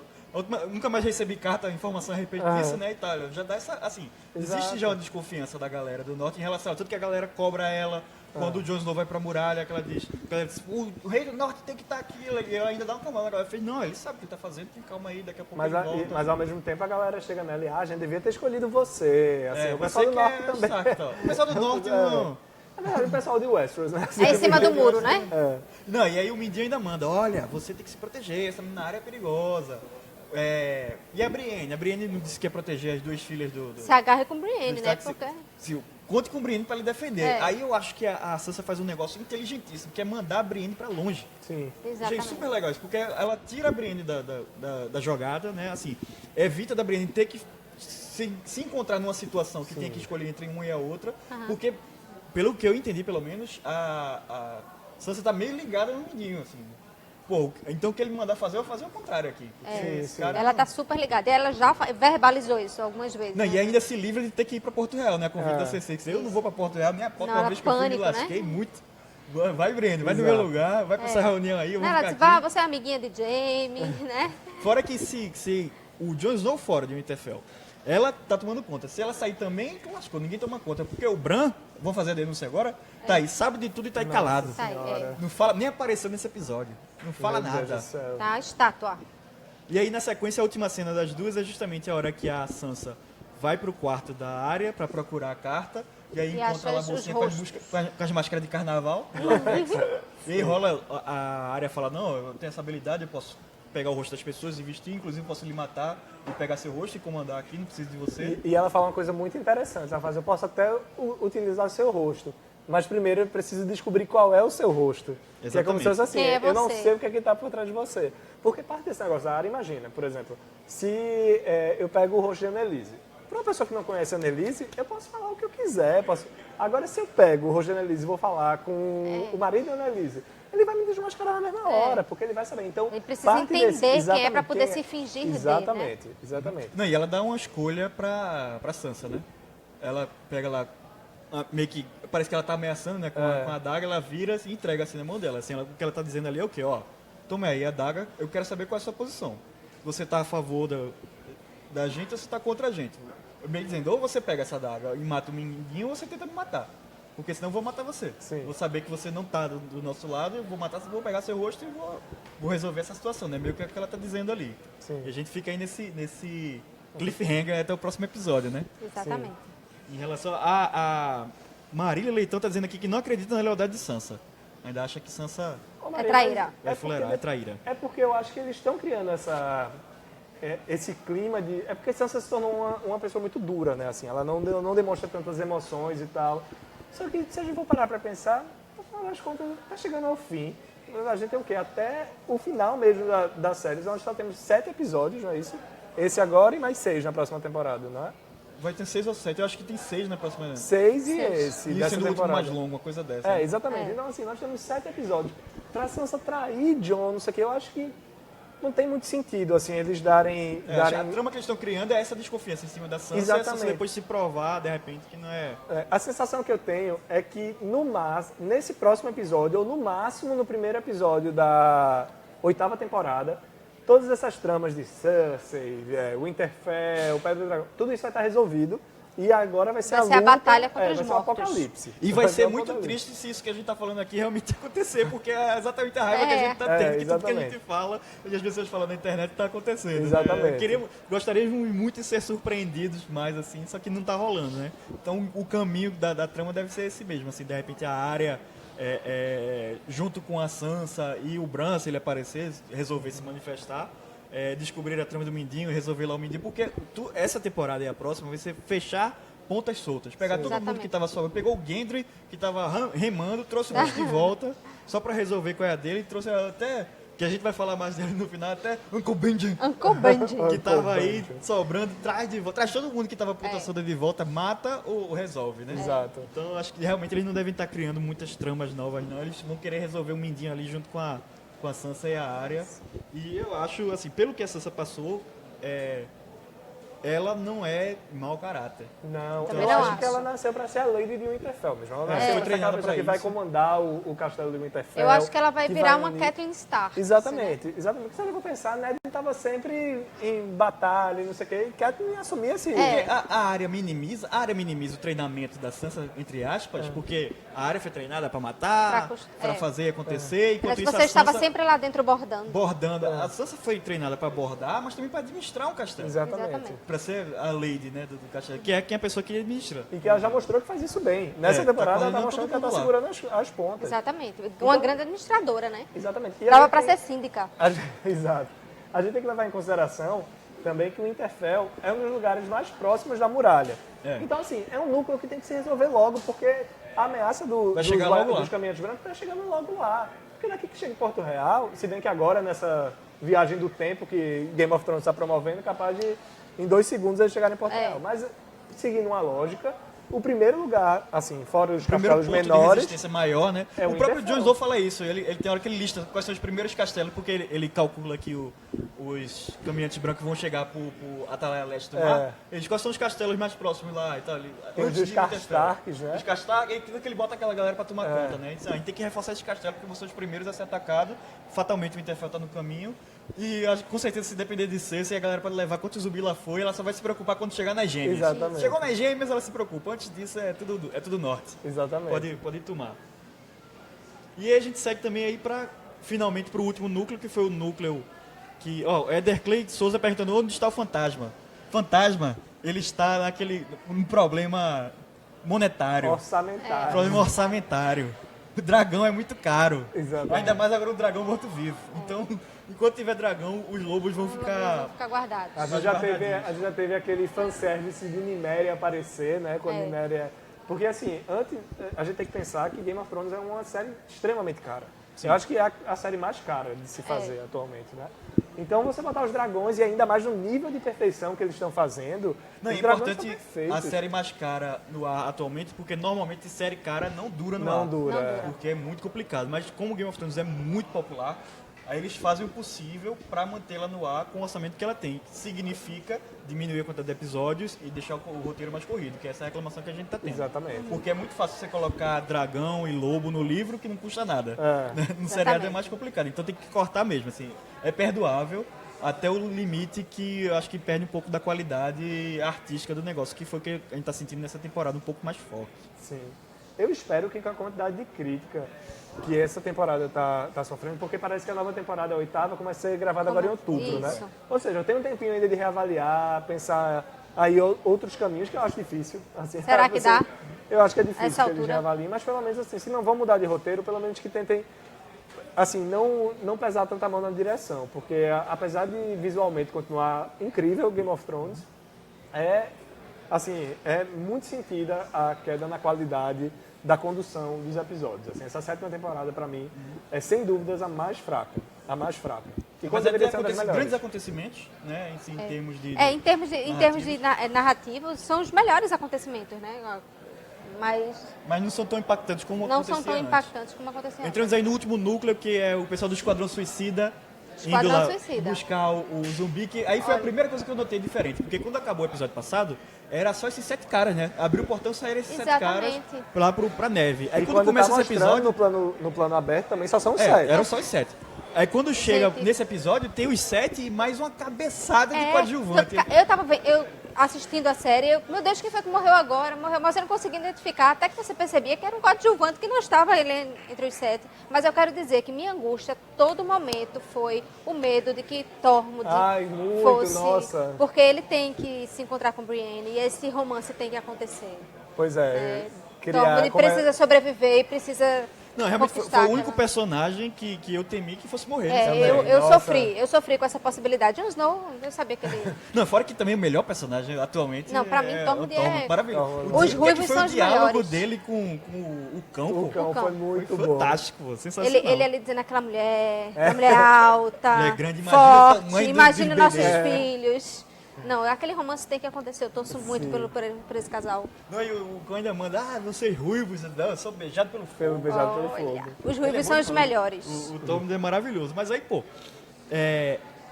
Nunca mais recebi informação a respeito disso, né, Itália? Já dá essa, assim, existe já uma desconfiança da galera do norte em relação a tudo que a galera cobra ela. Quando o Jon Snow vai pra muralha, que ela diz, o rei do norte tem que estar aqui, e ela ainda dá uma calma. Ela fez, não, ele sabe o que ele tá fazendo, tem calma aí, daqui a pouco ele volta. Mas ao mesmo tempo a galera chega nela e, a gente devia ter escolhido você. Assim, o pessoal do norte também. O pessoal do norte não... O pessoal de Westeros, né? É em cima do muro, né? Não, e aí o Mindinho ainda manda, olha, você tem que se proteger, essa área é perigosa. E a Brienne não disse que ia proteger as duas filhas do... Se agarra com Brienne, né? Conte com o Brienne pra ele defender. Aí eu acho que a Sansa faz um negócio inteligentíssimo, que é mandar a Brienne pra longe. Sim. Exatamente. Achei super legal isso, porque ela tira a Brienne da jogada, né? Assim, evita da Brienne ter que se encontrar numa situação que tem que escolher entre uma e a outra, porque, pelo que eu entendi, pelo menos, a Sansa tá meio ligada no Mindinho, assim. Pô, então o que ele me mandar fazer, eu vou fazer o contrário aqui. Ela tá super ligada. E ela já verbalizou isso algumas vezes. Não, e ainda se livra de ter que ir pra Porto Real, né? A convite da CC. Eu não vou pra Porto Real, nem a Porto, uma vez que eu fui me lasquei muito. Vai, Breno, vai no meu lugar, vai pra essa reunião aí, eu vou ficar ela aqui. você é amiguinha de Jaime, né? Fora que se o Jon Snow fora de Winterfell, ela tá tomando conta. Se ela sair também, então lascou, ninguém toma conta. Porque o Bran, vamos fazer a denúncia agora, tá aí, sabe de tudo e tá aí calado. Tá aí, Não fala, nem apareceu nesse episódio. Não fala nada. Tá, estátua. E aí, na sequência, a última cena das duas é justamente a hora que a Sansa vai pro quarto da Arya pra procurar a carta. E aí encontra lá a bolsinha com as máscaras de carnaval. E aí rola, a Arya fala, não, eu tenho essa habilidade, eu posso pegar o rosto das pessoas e vestir, inclusive posso lhe matar e pegar seu rosto e comandar aqui, não preciso de você. E ela fala uma coisa muito interessante, ela fala, eu posso até utilizar o seu rosto, mas primeiro eu preciso descobrir qual é o seu rosto. Exatamente. Que é como se fosse assim, Quem é eu não você? sei o que é que está por trás de você. Porque parte desse negócio da Arya, imagina, por exemplo, se eu pego o rosto de Annelise, para uma pessoa que não conhece a Annelise, eu posso falar o que eu quiser. Agora, se eu pego o rosto de Annelise e vou falar com o marido de Annelise, ele vai me desmascarar na mesma hora, porque ele vai saber. Então, ele precisa entender quem é para poder se fingir exatamente, dele, né? Exatamente. Não, e ela dá uma escolha pra Sansa, né? Ela pega lá, meio que, parece que ela tá ameaçando, né? Com a adaga, ela vira e entrega assim na mão dela. Assim, o que ela tá dizendo ali é o quê? Ó, toma aí a adaga, eu quero saber qual é a sua posição. Você tá a favor da gente ou você tá contra a gente? Meio dizendo, ou você pega essa adaga e mata o Mindinho, ou você tenta me matar. Porque senão eu vou matar você. Sim. Vou saber que você não tá do nosso lado, eu vou matar, vou pegar seu rosto e vou resolver essa situação, né? Meio que é o que ela tá dizendo ali. Sim. E a gente fica aí nesse cliffhanger até o próximo episódio, né? Exatamente. Em relação a Marília Leitão tá dizendo aqui que não acredita na lealdade de Sansa. Ainda acha que Sansa Ô, É Maria, traíra. mas é fuleirar, é traíra. É porque eu acho que eles estão criando esse clima de... É porque Sansa se tornou uma pessoa muito dura, né? Assim, ela não demonstra tantas emoções e tal. Só que se a gente for parar pra pensar, no final das contas, tá chegando ao fim. A gente tem o quê? Até o final mesmo da série, onde só temos 7 episódios, não é isso? Esse agora e mais 6 na próxima temporada, não é? Vai ter 6 ou 7, eu acho que tem 6 na próxima. 6 e Seis. esse, E dessa sendo o último temporada. mais longo, uma coisa dessa. É, né? exatamente. É. Então, assim, nós temos 7 episódios. Pra Sansa trair Jon, não sei o que, eu acho que não tem muito sentido, assim, eles darem... A trama que eles estão criando é essa desconfiança em cima da Sansa. Exatamente. E a Sansa depois se provar, de repente, que não é... A sensação que eu tenho é que nesse próximo episódio, ou no máximo no primeiro episódio da 8ª temporada, todas essas tramas de Cersei, Winterfell, Pedra do Dragão, tudo isso vai estar resolvido. E agora vai ser Vai a ser a luta, batalha contra os vai ser o mortos. apocalipse. E vai ser ser o muito apocalipse. triste se isso que a gente tá falando aqui realmente acontecer, porque é exatamente a raiva que a gente tá tendo, que tudo que a exatamente. gente fala, e as pessoas falam na internet, tá acontecendo. né? Exatamente. Gostaríamos muito de ser surpreendidos mais, assim, só que não tá rolando, né? Então o caminho da trama deve ser esse mesmo, assim, de repente a área, junto com a Sansa e o Bran, se ele aparecer, resolver se manifestar, descobrir a trama do Mindinho e resolver lá o Mindinho, porque essa temporada e a próxima vai ser fechar pontas soltas. Pegar todo mundo Exatamente. que estava sobrando, pegou o Gendry, que estava remando, trouxe o bicho de volta, só para resolver qual é a dele, e trouxe até, que a gente vai falar mais dele no final, até Uncle Benjen, Uncle Benji. que estava Uncle aí Benjen. sobrando, traz todo mundo que estava ponta solta de volta, mata ou resolve, né? Exato. Então acho que realmente eles não devem estar criando muitas tramas novas, não. Eles vão querer resolver o Mindinho ali junto com a Sansa e a Arya. E eu acho, assim, pelo que a Sansa passou, ela não é mau caráter. Não, Também eu não acho acho. que ela nasceu para ser a Lady de Winterfell mesmo. Ela foi nasceu para ser aquela treinada pessoa pra que vai isso. comandar o castelo de Winterfell. Eu acho que ela vai que virar uma unir- Catelyn Stark. Exatamente, exatamente. Se eu for pensar, Ned estava sempre em batalha e não sei o quê, e Catelyn assumia assim. É. A área minimiza o treinamento da Sansa, entre aspas, porque a área foi treinada para matar, para fazer acontecer, enquanto Mas isso você a estava Sansa sempre lá dentro bordando. bordando. A Sansa foi treinada para bordar, mas também para administrar um castelo. Exatamente. Para ser a lady, né, do castelo, que é quem é a pessoa que administra. E que ela já mostrou que faz isso bem. Nessa É, temporada tá ela tá coordenando mostrando que ela tá todo segurando as pontas. Exatamente. Uma grande administradora, né? Exatamente. E Dava aí para tem- ser síndica. Exato. A gente tem que levar em consideração também que o Winterfell é um dos lugares mais próximos da muralha. É. Então, assim, é um núcleo que tem que se resolver logo, porque a ameaça Vai chegar logo lá. dos caminhantes brancos está chegando logo lá. Porque daqui que chega em Porto Real, se bem que agora, nessa viagem do tempo que Game of Thrones está promovendo, é capaz de, em 2 segundos, eles chegarem em Porto Real. Mas, seguindo uma lógica, o primeiro lugar, assim, fora os Primeiro castelos ponto de menores... resistência maior, né? É o o próprio Winterfell. Jon Snow fala isso. Ele tem hora que ele lista quais são os primeiros castelos, porque ele calcula que os caminhantes brancos vão chegar pro Atalaia Leste do mar. Eles quais são os castelos mais próximos lá e tal. Tem Antes os de Karstarks, né? Os Karstarks, e tudo que ele bota aquela galera pra tomar conta, né? Então, a gente tem que reforçar esses castelos, porque vão ser os primeiros a ser atacados. Fatalmente o Winterfell tá no caminho. E com certeza, se depender de Cersei, a galera pode levar quantos zumbi lá foi, ela só vai se preocupar quando chegar nas gêmeas. Exatamente. Chegou nas gêmeas, ela se preocupa. Antes disso, é tudo norte. Exatamente. Pode tomar. E aí a gente segue também aí finalmente pro último núcleo, que foi o núcleo que... Eder Clay de Souza perguntando onde está o fantasma. Fantasma, ele está um problema monetário. Orçamentário. Problema orçamentário. O dragão é muito caro. Exatamente. Ainda mais agora o dragão morto-vivo. Então, enquanto tiver dragão, os lobos vão Vão ficar... ficar guardados. A gente já teve aquele fanservice de Niméria aparecer, né? Quando Niméria... Porque, assim, antes, a gente tem que pensar que Game of Thrones é uma série extremamente cara. Sim. Eu acho que é a série mais cara de se fazer atualmente, né? Então, você botar os dragões, e ainda mais no nível de perfeição que eles estão fazendo, Não, é os dragões importante estão perfeitos. a série mais cara no ar atualmente, porque normalmente série cara não dura no ar. Não dura. Não dura. Porque é muito complicado. Mas como Game of Thrones é muito popular, aí eles fazem o possível para mantê-la no ar com o orçamento que ela tem. Que significa diminuir a quantidade de episódios e deixar o roteiro mais corrido, que essa é a reclamação que a gente tá tendo. Exatamente. Porque é muito fácil você colocar dragão e lobo no livro que não custa nada. É. No seriado é mais complicado. Então tem que cortar mesmo, assim. É perdoável até o limite que eu acho que perde um pouco da qualidade artística do negócio, que foi o que a gente tá sentindo nessa temporada um pouco mais forte. Sim. eu espero que com a quantidade de crítica que essa temporada tá sofrendo, porque parece que a nova temporada, a 8ª, começa a ser gravada agora em outubro, né? Isso. Ou seja, eu tenho um tempinho ainda de reavaliar, pensar aí outros caminhos, que eu acho difícil. Assim, Será que dá? Eu acho que é difícil Essa que eles altura? reavaliem, mas pelo menos assim, se não vão mudar de roteiro, pelo menos que tentem, assim, não pesar tanta mão na direção, porque apesar de visualmente continuar incrível Game of Thrones, é muito sentida a queda na qualidade da condução dos episódios. Assim, essa 7ª temporada, para mim, é sem dúvidas a mais fraca. A mais fraca. E quando Mas deveria ser uma das melhores. grandes acontecimentos, né? Em termos de... Em termos de narrativos, são os melhores acontecimentos, né? Mas não são tão impactantes como não acontecia são tão antes. impactantes como acontecia antes. Entramos aí no último núcleo, que é o pessoal do Esquadrão Suicida. Esquadrão indo lá Suicida. buscar o zumbi, que aí foi a primeira coisa que eu notei diferente, porque quando acabou o episódio passado, era só esses 7 caras, né? Abriu o portão e saíram esses 7 caras Exatamente. lá pra neve. Aí E quando quando começa tá esse mostrando episódio... no plano aberto também só são 7. eram só os 7. Aí quando chega Gente. nesse episódio, tem os 7 e mais uma cabeçada de coadjuvante. Eu tava vendo, assistindo a série, meu Deus, quem foi que morreu agora? Morreu, mas eu não conseguia identificar, até que você percebia que era um coadjuvante que não estava ele entre os 7. Mas eu quero dizer que minha angústia, todo momento, foi o medo de que Tormund Muito, fosse... nossa. Porque ele tem que se encontrar com Brienne e esse romance tem que acontecer. Pois é. Tormund precisa sobreviver e precisa... Não, realmente foi conquistar o único aquela- personagem que eu temi que fosse morrer. nessa série. eu Nossa. sofri com essa possibilidade. Jon Snow, eu sabia que ele... Não, fora que também o melhor personagem atualmente Não, pra mim, Tormund o é- Maravilhoso. Tormund. O Os que ruivos foi são o os diálogo melhores. dele com o cão, O pô. cão foi muito Foi bom. fantástico, pô, sensacional. Ele ali dizendo aquela mulher, uma mulher alta, Mulher grande, imagina o forte, tamanho do imagina nossos bebê. filhos. Não, aquele romance tem que acontecer. Eu torço muito por esse casal. Não, e o cão ainda manda, vocês ruivos, não, eu sou beijado pelo fogo. Pelo beijado pelo Olha, fogo. os Ele é ruivos são bom os demais. melhores. O Tormund é maravilhoso. Mas aí, pô,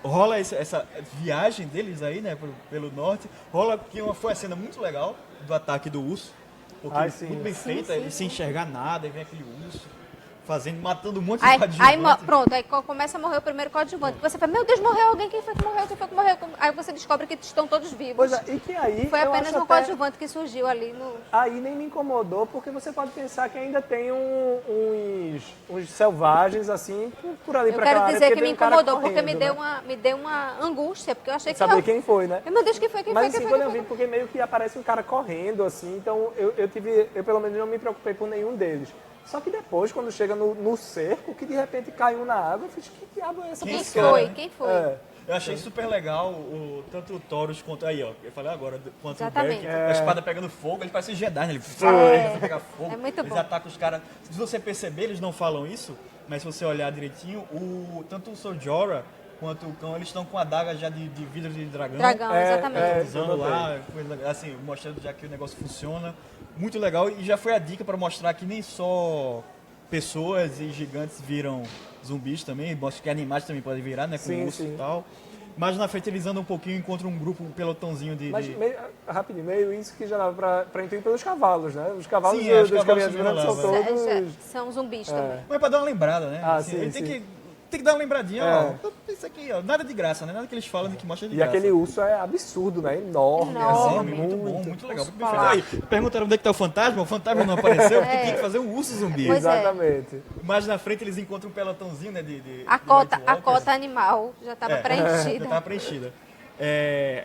rola essa viagem deles aí, né, pelo norte. Rola que foi uma cena muito legal do ataque do urso. Porque Ai, sim. muito bem feita, ele sem enxergar nada, aí vem aquele urso matando um monte de Aí, coadjuvante. pronto, aí começa a morrer o primeiro coadjuvante. Você fala, meu Deus, morreu alguém, quem foi que morreu, quem foi que morreu? Aí você descobre que estão todos vivos. Pois é, e que aí Foi eu apenas acho um até- coadjuvante que surgiu ali no... Aí nem me incomodou, porque você pode pensar que ainda tem uns selvagens, assim, por ali Eu pra quero aquela área, dizer que porque me tem um cara incomodou, porque correndo, né? me deu uma angústia, porque eu achei que... Saber quem foi, né? Meu Deus, quem foi, quem Mas foi, assim, quem quando foi? eu vi, porque meio que aparece um cara correndo, assim, então eu pelo menos não me preocupei por nenhum deles. Só que depois, quando chega no cerco, que de repente caiu na água, eu fiz, que diabo é essa Quem pessoa? foi? Quem foi? É. Eu achei super legal tanto o Taurus quanto... Aí, ó, eu falei agora, quanto Exatamente. o Beric, a espada pegando fogo, ele parece Jedi, né? Ele pega fogo, É muito eles bom. atacam os caras. Se você perceber, eles não falam isso, mas se você olhar direitinho, tanto o Ser Jorah quanto o cão, eles estão com a adaga já de vidro de dragão. Dragão, exatamente. Usando lá, coisa, assim, mostrando já que o negócio funciona. Muito legal, e já foi a dica para mostrar que nem só pessoas e gigantes viram zumbis também, mostra que animais também podem virar, né, com Sim, urso sim. e tal. Mas na frente eles andam um pouquinho, encontram um grupo, um pelotãozinho de... Mas rapidinho, meio isso que já dava pra intuir pelos cavalos, né? Os cavalos Sim, dos os cavalos caminhões grandes são subindo lá, todos... São zumbis também. Mas é pra dar uma lembrada, né? Ah, Assim, sim, ele sim. tem que dar uma lembradinha, É. ó. Isso aqui, ó, nada de graça, né? Nada que eles falam de que mostra de E graça. aquele urso é absurdo, né? Enorme. Enorme. Muito bom, muito legal. Urso Muito bem feito. Aí, perguntaram onde é que tá o fantasma não apareceu, porque tem que fazer um urso zumbi. Pois é. Exatamente. Mas na frente eles encontram um pelotãozinho, né, de A de cota, White a Walkers. cota animal já estava Já preenchida. tava preenchida.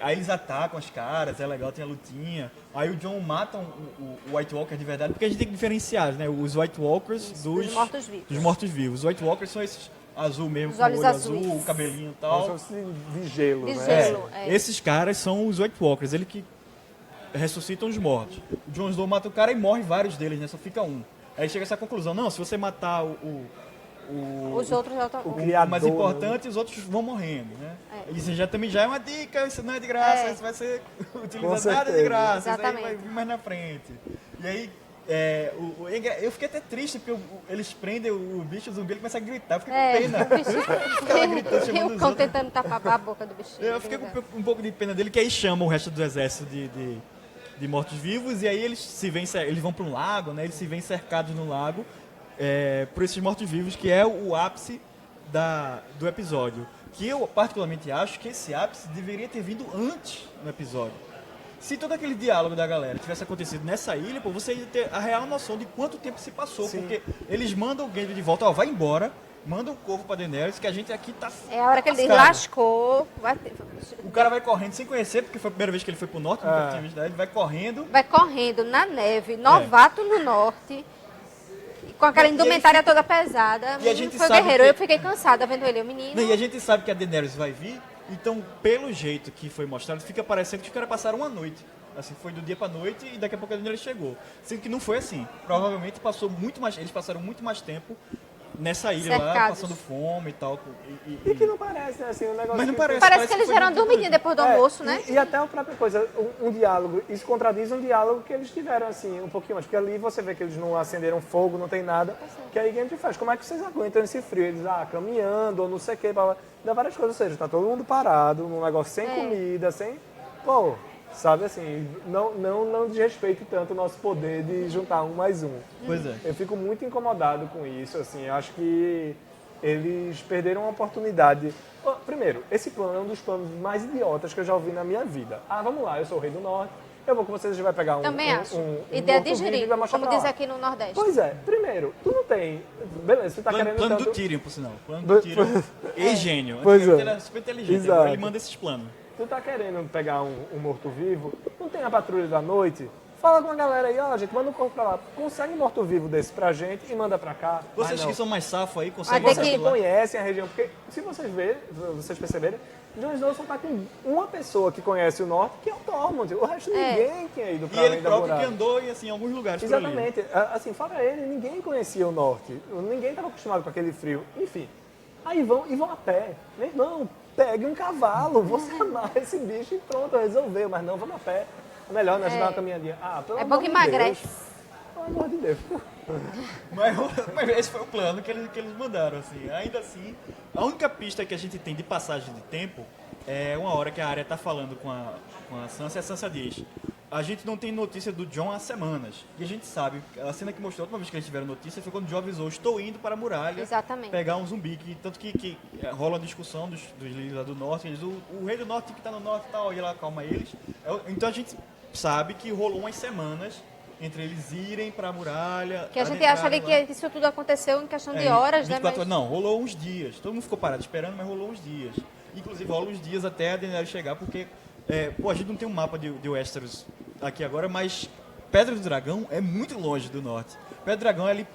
Aí eles atacam os caras, é legal, tem a lutinha. Aí o Jon mata o White Walker de verdade, porque a gente tem que diferenciar, né? Os White Walkers dos mortos-vivos. Dos mortos-vivos. Os White Walkers são esses azul mesmo, Os com o olhos olho azuis. azul, o cabelinho e Como tal. se fosse de gelo, De né? gelo. É. Esses caras são os White Walkers, eles que ressuscitam os mortos. O Jon Snow mata o cara e morre vários deles, né? Só fica um. Aí chega essa conclusão, não, se você matar Os outros já estão... o o criador, mais importante, os outros vão morrendo, né? Isso também já é uma dica, isso não é de graça, isso vai ser utilizado nada de certeza. graça, isso aí Exatamente. vai vir mais na frente. E aí, eu fiquei até triste, porque eles prendem o bicho, o zumbi, ele começa a gritar, eu fiquei com pena. O gritando, chamando bichinho, os o cão outros. tentando tapar a boca do bichinho. Eu fiquei com um pouco de pena dele, que aí chama o resto do exército de mortos-vivos, e aí eles vão para um lago, né? Eles se veem cercados no lago por esses mortos-vivos, que é o ápice do episódio. Que eu particularmente acho que esse ápice deveria ter vindo antes no episódio. Se todo aquele diálogo da galera tivesse acontecido nessa ilha, pô, você ia ter a real noção de quanto tempo se passou. Sim. Porque eles mandam o Gendry de volta, ó, vai embora, manda um corvo pra Daenerys, que a gente aqui tá É a hora que ele diz, lascado. lascou. O cara vai correndo sem conhecer, porque foi a primeira vez que ele foi pro norte, nunca tinha visto, ele vai correndo. Vai correndo na neve, novato no norte, com aquela indumentária toda pesada. E a gente foi sabe guerreiro. que- Eu fiquei cansada vendo ele, o menino. E a gente sabe que a Daenerys vai vir, então, pelo jeito que foi mostrado, fica parecendo que os caras passaram uma noite. Assim, foi do dia pra noite e daqui a pouco a Daenerys chegou. Sendo que não foi assim. Provavelmente eles passaram muito mais tempo nessa ilha lá, Cercados. passando fome e tal. E que não parece, né? Assim, um negócio Mas não que- parece. Parece que eles foi deram uma muito dormidinha doido. depois do almoço, né? E até a própria coisa, um diálogo, isso contradiz um diálogo que eles tiveram, assim, um pouquinho mais. Porque ali você vê que eles não acenderam fogo, não tem nada. Que aí Gendry faz, como é que vocês aguentam esse frio? Eles, caminhando, ou não sei o que, dá várias coisas. Ou seja, tá todo mundo parado, num negócio sem comida, sem... Pô, sabe assim, não desrespeite tanto o nosso poder de juntar um mais um. Pois é. Eu fico muito incomodado com isso, assim, eu acho que eles perderam uma oportunidade. Primeiro, esse plano é um dos planos mais idiotas que eu já ouvi na minha vida. Vamos lá, eu sou o rei do norte, eu vou com vocês, a gente vai pegar Também acho. um Ideia morto-vivo e digerir, vai mostrar como pra diz lá. aqui no Nordeste. Pois é, primeiro, tu não tem... Beleza, você tá querendo Plano tanto... do Tyrion, por sinal. Plano do Tyrion. Ex-gênio. Pois Antigamente é. Ele era super inteligente. Exato. Agora ele manda esses planos. Tu tá querendo pegar um morto-vivo, não tem a patrulha da noite? Fala com a galera aí, gente, manda um corpo pra lá. Consegue um morto-vivo desse pra gente e manda pra cá. Vocês Mas que são mais safos aí, Mas conseguem tem Vocês que- que conhecem a região, porque se vocês perceberem, Jon Snow só tá com uma pessoa que conhece o norte, que é o Tormund. O resto ninguém tinha ido E pra ele além da próprio que muralha. andou em, assim, em alguns lugares por ali. Exatamente. Assim, fora ele, ninguém conhecia o norte. Ninguém estava acostumado com aquele frio. Enfim. Aí vão a pé. Meu irmão, pegue um cavalo, você amarra esse bicho e pronto, resolveu. Mas não, vamos a pé. Melhor, né? A gente dá uma caminhadinha. Pelo É amor bom que de emagrece. Deus. Pelo amor de Deus. Mas esse foi o plano que eles mandaram, assim. Ainda assim, a única pista que a gente tem de passagem de tempo é uma hora que a Arya tá falando com a Sansa, e a Sansa diz: a gente não tem notícia do Jon há semanas. E a gente sabe, a cena que mostrou a última vez que eles tiveram notícia foi quando o Jon avisou: estou indo para a muralha Exatamente. pegar um zumbi. Tanto que rola uma discussão dos líderes lá do norte. Eles, o rei do norte que tá no norte e tal, e ela acalma eles. Então a gente sabe que rolou umas semanas entre eles irem para a muralha. Que a gente acha ali adentrarem lá. que isso tudo aconteceu em questão de horas, né? 24 Mas Não, rolou uns dias. Todo mundo ficou parado esperando, mas rolou uns dias. Inclusive, rola uns dias até a Daenerys chegar, porque a gente não tem um mapa de Westeros aqui agora, mas Pedra do Dragão é muito longe do norte. Pedra do Dragão ele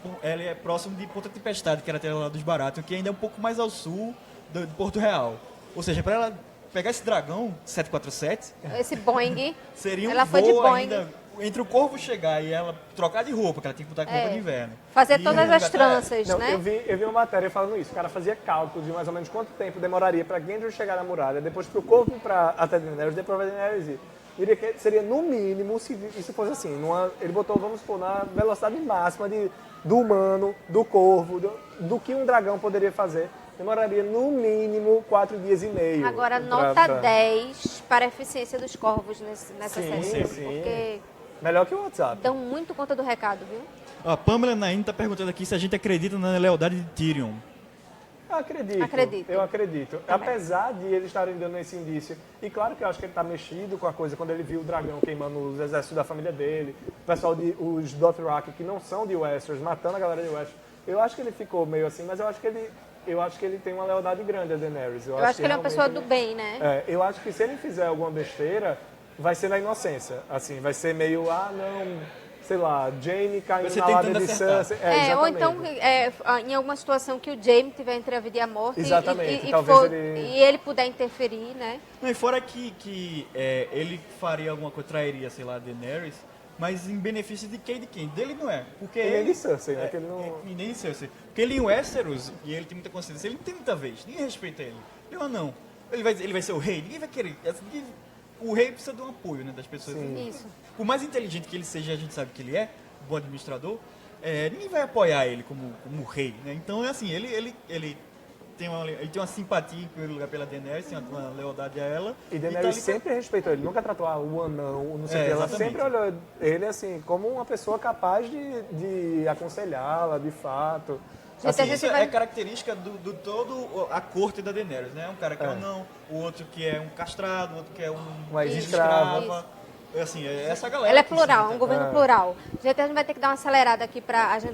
é próximo de Ponta Tempestade, que era a terra lá dos Baratheon, que ainda é um pouco mais ao sul do Porto Real. Ou seja, para ela pegar esse dragão 747, esse Boeing, seria um ela foi de voo Boeing. ainda entre o corvo chegar e ela trocar de roupa, que ela tem que botar com roupa de inverno. Fazer E todas as resgatar ela. tranças, Não, né? eu vi uma matéria falando isso. O cara fazia cálculo de mais ou menos quanto tempo demoraria para Gendry chegar na muralha, depois pro corvo para até Daenerys, depois para Daenerys ir. Diria que seria no mínimo, se isso fosse assim, ele botou, vamos supor, na velocidade máxima do humano, do corvo, do que um dragão poderia fazer. Demoraria no mínimo 4 dias e meio. Agora, pra- nota pra- 10 para a eficiência dos corvos nessa Sim, série. sim. Porque Melhor que o WhatsApp. dão muito conta do recado, viu? A Pamela Nain tá perguntando aqui se a gente acredita na lealdade de Tyrion. Eu acredito. Acredito. Eu acredito. Também. Apesar de eles estarem dando esse indício, e claro que eu acho que ele está mexido com a coisa, quando ele viu o dragão queimando os exércitos da família dele, o pessoal os Dothraki, que não são de Westeros, matando a galera de Westeros, eu acho que ele ficou meio assim, mas eu acho que ele tem uma lealdade grande a Daenerys. Eu acho que ele é uma pessoa do realmente bem, né? eu acho que se ele fizer alguma besteira, vai ser na inocência. Assim, vai ser meio, não, sei lá, Jaime caindo Vai ser na lábia tentando de acertar. Sansa. Ou Exatamente. então, em alguma situação que o Jaime tiver entre a vida e a morte Exatamente, e talvez ele- e ele puder interferir, né? Não, e fora que ele faria alguma coisa, trairia, sei lá, a Daenerys, mas em benefício de quem? De quem? Dele não é. Porque E nem ele... de Cersei, né? Que ele não... E nem de Cersei. Porque ele em Westeros, e ele tem muita consciência, ele não tem muita vez. Ninguém respeita ele. Ele não. Ele vai ser o rei. Ninguém vai querer. O rei precisa de um apoio, né, das pessoas. Isso. Por mais inteligente que ele seja, a gente sabe que ele é, bom administrador, ninguém vai apoiar ele como rei, né? Então, é assim, ele tem uma simpatia, em primeiro lugar, pela Daenerys, tem uma lealdade a ela. E tá Daenerys ali sempre respeitou ele, nunca tratou o anão, o não sei o que. Ela exatamente. sempre olhou ele assim, como uma pessoa capaz de aconselhá-la, de fato. Gente, Assim, a gente isso vai- é característica do todo a corte da Daenerys, né? Um cara que é um não, o outro que é um castrado, o outro que é um Uma ex-escrava. Isso. Assim, é essa galera. Ela é que plural, é sim, um governo plural. Gente, a gente vai ter que dar uma acelerada aqui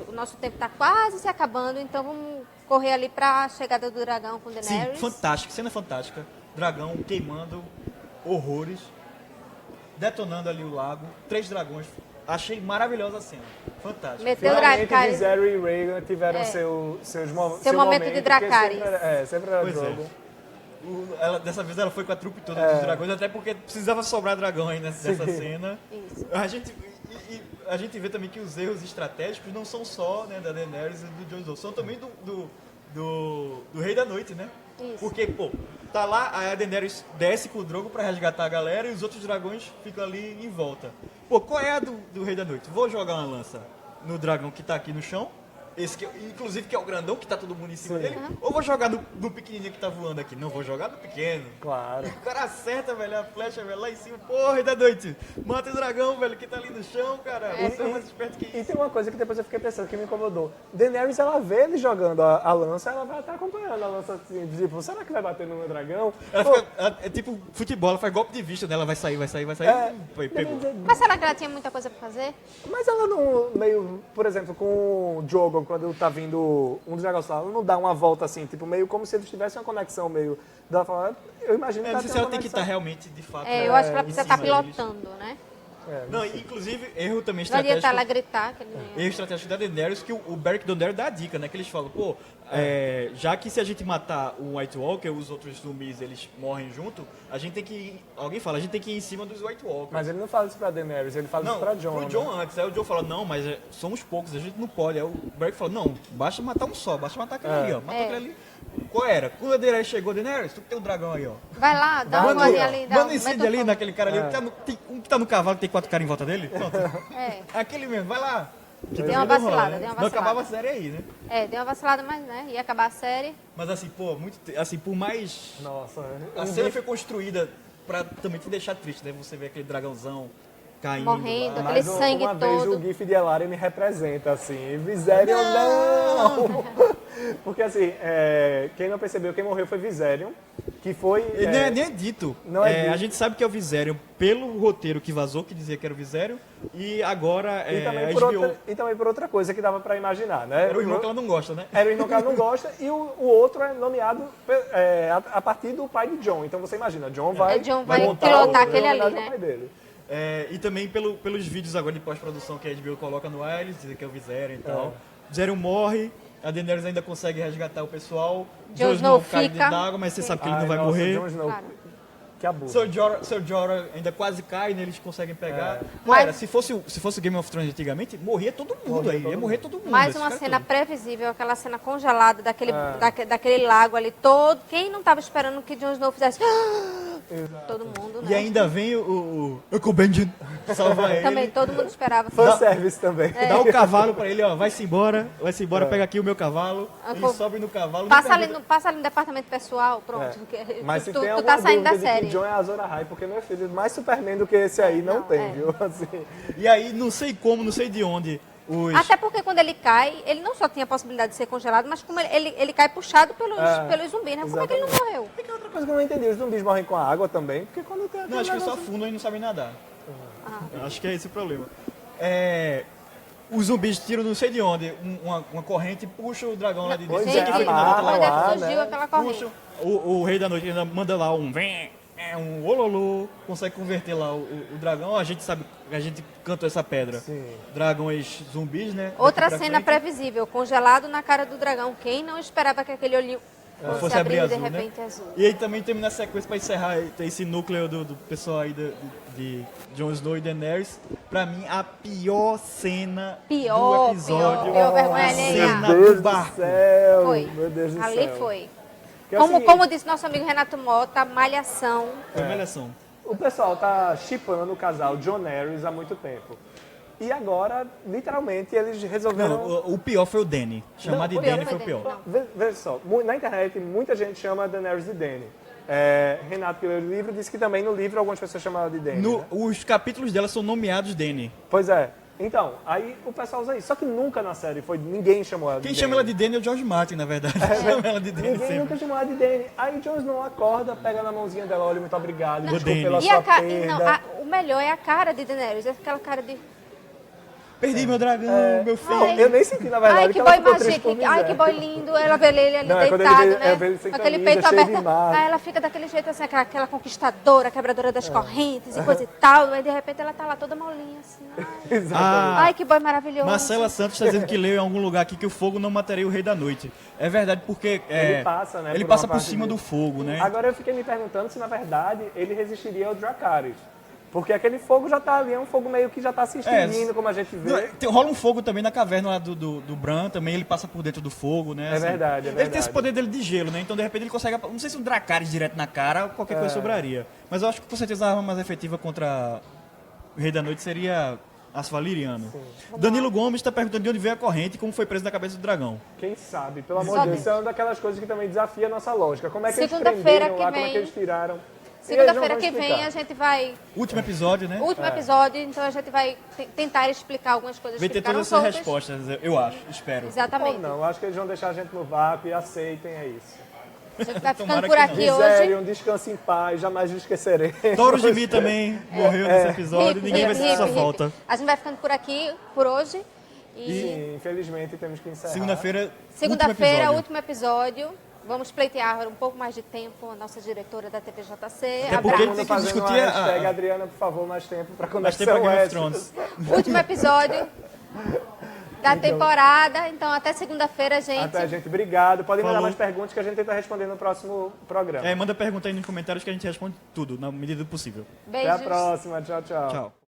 o nosso tempo está quase se acabando, então vamos correr ali para a chegada do dragão com Sim, Daenerys. fantástico, cena fantástica. Dragão queimando horrores, detonando ali o lago, 3 dragões. Achei maravilhosa a cena. Fantástica. Meteu o Finalmente, Dracarys. Viserys e Rhaegar tiveram É. seu momento de porque Dracarys. Sempre era Pois é. jogo. Dessa vez ela foi com a trupe toda dos dragões, até porque precisava sobrar dragão aí nessa cena. Isso. A gente vê também que os erros estratégicos não são só, né, da Daenerys e do Jon Snow, são também do Rei da Noite, né? Isso. Porque, pô, tá lá, a Daenerys desce com o Drogo pra resgatar a galera e os outros dragões ficam ali em volta. Pô, qual é a do Rei da Noite? Vou jogar uma lança no dragão que tá aqui no chão, esse que, inclusive que é o grandão que tá todo mundo em cima dele, ou vou jogar no pequenininho que tá voando aqui? Não, vou jogar no pequeno. Claro. O cara acerta, velho, a flecha, velho, lá em cima. Porra, Rei da Noite, mata o dragão, velho, que tá ali no chão, cara. Você é mais esperto que E isso. tem uma coisa que depois eu fiquei pensando, que me incomodou. Daenerys, ela vê ele jogando a lança, ela vai estar acompanhando a lança assim, tipo, será que vai bater no meu dragão? É tipo futebol, ela faz golpe de vista, né? Ela vai sair. Foi, pegou. Mas será que ela tinha muita coisa para fazer? Mas ela não, meio, por exemplo, com o Drogon, quando tá vindo um dos dragões lá, ela não dá uma volta assim, tipo, meio como se eles tivessem uma conexão meio... Dela falar, eu imagino que É, ela não sei tem se uma ela tem que estar conexão. realmente, de fato. Eu acho que ela em precisa cima estar deles. pilotando, né? Não, e, inclusive, erro também Não adianta estratégico. ela gritar. Que ele não ia. Erro estratégico da Daenerys, que o Beric Dondarrion dá a dica, né? Que eles falam, pô, já que se a gente matar o White Walker, os outros zumbis, eles morrem junto, a gente tem que ir, alguém fala, a gente tem que ir em cima dos White Walkers. Mas ele não fala isso pra Daenerys, ele fala isso Não, pra Jon. pro né? Jon antes. Aí o Jon fala, não, mas somos poucos, a gente não pode. Aí o Beric fala, não, basta matar um só, basta matar aquele ali, ó. Mata aquele ali. Qual era? Quando a Daenerys chegou, Daenerys, tu que tem um dragão aí, ó. Vai lá, dá uma Manda olhadinha ali. manda incêndio mete ali fogo. naquele cara ali. Tem um que tá no cavalo, que tem 4 caras em volta dele. Pronto. É, Aquele mesmo, vai lá. Que Deu uma também não rola, vacilada, né? deu uma Não vacilada. acabava a série aí, né? deu uma vacilada, mas né, ia acabar a série. Mas assim, pô, assim, por mais... Nossa, A cena foi construída pra também te deixar triste, né? Você vê aquele dragãozão caindo Morrendo, lá. aquele mas sangue uma vez todo. o GIF de Elaria me representa, assim, Viserion não! Porque assim, quem não percebeu, quem morreu foi Viserion, que foi... Nem é dito. Não é dito. A gente sabe que é o Viserion pelo roteiro que vazou, que dizia que era o Viserion, e agora E também, a por HBO... outra coisa que dava pra imaginar, né? Era o irmão que ela não gosta, né? Era o irmão que ela não gosta, e o outro é nomeado a partir do pai de John. Então você imagina, John vai, John vai montar pilotar o- aquele em ali, homenagem ao né? pai dele. E também pelos vídeos agora de pós-produção que a HBO coloca no ar, eles dizem que é o Viserion e tal. Viserion morre, a Daenerys ainda consegue resgatar o pessoal. Jon Snow cai fica. dentro d'água, mas você sabe que ele não vai nossa, morrer. Jon Snow, Claro. que abuso. Seu Jorah ainda quase cai, né? Eles conseguem pegar. Mas- Cara, se fosse Game of Thrones antigamente, morria todo mundo aí. Ia morrer todo mundo. Mais esses uma caras cena todos. previsível, aquela cena congelada daquele lago ali todo. Quem não estava esperando que Jon Snow fizesse? Todo mundo, né? E ainda vem o Uncle Benjen salvar ele. Também todo mundo esperava. Fanservice também. Dá o cavalo pra ele, ó. Vai-se embora, pega aqui o meu cavalo. Ele Uncle- sobe no cavalo. Passa não ali, pergunta- passa ali no departamento pessoal, pronto. que- Mas se tu, tem tu alguma tá saindo da dúvida de série. que John é Azor Ahai, porque meu filho, mais Superman do que esse aí não tem, viu? Assim, E aí, não sei como, não sei de onde, Até porque quando ele cai, ele não só tinha a possibilidade de ser congelado, mas como ele cai puxado pelos zumbis, né? Como é que ele não morreu? tem outra coisa que eu não entendi, os zumbis morrem com a água também, porque quando tem Não, aquele acho que só negócio- afundam e não sabem nadar. Ah. Eu acho que é esse o problema. Os zumbis tiram não sei de onde uma corrente e puxa o dragão lá de dentro. Pois Não sei é, quem foi que mandou amarra aquela Onde é lá, que surgiu né? aquela corrente? puxa. O Rei da Noite ainda manda lá um ololô, consegue converter lá o dragão. A gente sabe, a gente cantou essa pedra. Sim. Dragões zumbis, né? Outra Daqui pra cena frente. previsível, congelado na cara do dragão. Quem não esperava que aquele olhinho fosse abrir azul, de né? repente azul? E aí também termina a sequência pra encerrar esse núcleo do pessoal aí de Jon Snow e Daenerys. Pra mim, a pior cena do episódio. pior vergonha a alheia. cena Meu Deus do do barco. céu, Foi. meu Deus do Ali céu. foi. Que é o seguinte, Como disse nosso amigo Renato Mota, malhação. Foi malhação. o pessoal tá shippando o casal John Harris há muito tempo. E agora, literalmente, eles resolveram... Não, o pior foi o Danny. Chamar Não, de foi Danny ele, foi o foi pior. Veja só, na internet muita gente chama Daenerys de Dany. Renato, que leu o livro, disse que também no livro algumas pessoas chamam ela de Dany. né? Os capítulos dela são nomeados Danny. Pois é. Então, aí o pessoal usa isso. Só que nunca na série ninguém chamou ela de Quem Dany. chama ela de Dany é o George Martin, na verdade. Chama ela de Dany Ninguém sempre. nunca chamou ela de Dany. Aí Jon Snow acorda, pega na mãozinha dela, olha, muito obrigado, desculpa Dany. pela E sua a cara, perda. o melhor é a cara de Daenerys, é aquela cara de... Perdi meu dragão, meu filho. Não, eu nem senti, na verdade, Ai, que ela boy ficou triste por mágico, ai, que miséria. boy lindo. Ela vê ele ali Não, é quando ele deitado, vê- né? vê ele sem Com aquele camisa, peito cheio de aberto. marca. Aí ela fica daquele jeito, assim, aquela conquistadora, quebradora das correntes e coisa e tal. Aí, de repente, ela tá lá toda molinha, assim. Ai, Exatamente. ai, que boy maravilhoso. Marcela Santos está dizendo que leu em algum lugar aqui que o fogo não mataria o Rei da Noite. É verdade, porque Ele passa, né, ele por passa uma por parte cima dele. do fogo, né? Agora eu fiquei me perguntando se, na verdade, ele resistiria ao Dracarys. Porque aquele fogo já tá ali, é um fogo meio que já tá se extinguindo, como a gente vê. Rola um fogo também na caverna lá do Bran, também ele passa por dentro do fogo, né? É verdade, é Ele tem verdade. esse poder dele de gelo, né? Então de repente ele consegue, não sei se um Dracarys direto na cara ou qualquer coisa sobraria. Mas eu acho que com certeza a arma mais efetiva contra o Rei da Noite seria aço valeriano. Danilo Gomes está perguntando de onde veio a corrente e como foi preso na cabeça do dragão. Quem sabe, pelo amor Só de Deus, Deus. isso é uma daquelas coisas que também desafia a nossa lógica. Como é que eles Segunda-feira prenderam que lá, como é vem- que eles tiraram. Segunda-feira E que eles não vão vem a explicar. gente vai... Último episódio, né? Último episódio, então a gente vai tentar explicar algumas coisas Vai que ter ficaram todas essas soltas. respostas, eu acho, espero. Exatamente. Ou não, acho que eles vão deixar a gente no vácuo e aceitem, é isso. A gente vai Tomara ficando por que não. aqui hoje. Viserion, descanse em paz, jamais nos esquecerei. Toro de mim também morreu nesse episódio, ninguém vai sentir sua Hip, hip. falta. A gente vai ficando por aqui por hoje. E Sim, infelizmente temos que encerrar. Segunda-feira, segunda-feira, último último episódio. Vamos pleitear um pouco mais de tempo a nossa diretora da TVJC. Até porque Todo ele Abraço. mundo tem que fazendo discutir uma a- hashtag, Adriana, por favor, mais tempo para Mas tem conexão pra Game of extra. Thrones. Último episódio da temporada. Então, até segunda-feira, gente. Até, gente. Obrigado. Podem mandar Falou. mais perguntas que a gente tenta responder no próximo programa. Manda pergunta aí nos comentários que a gente responde tudo, na medida do possível. Até a Beijos. próxima. Tchau, tchau. Tchau.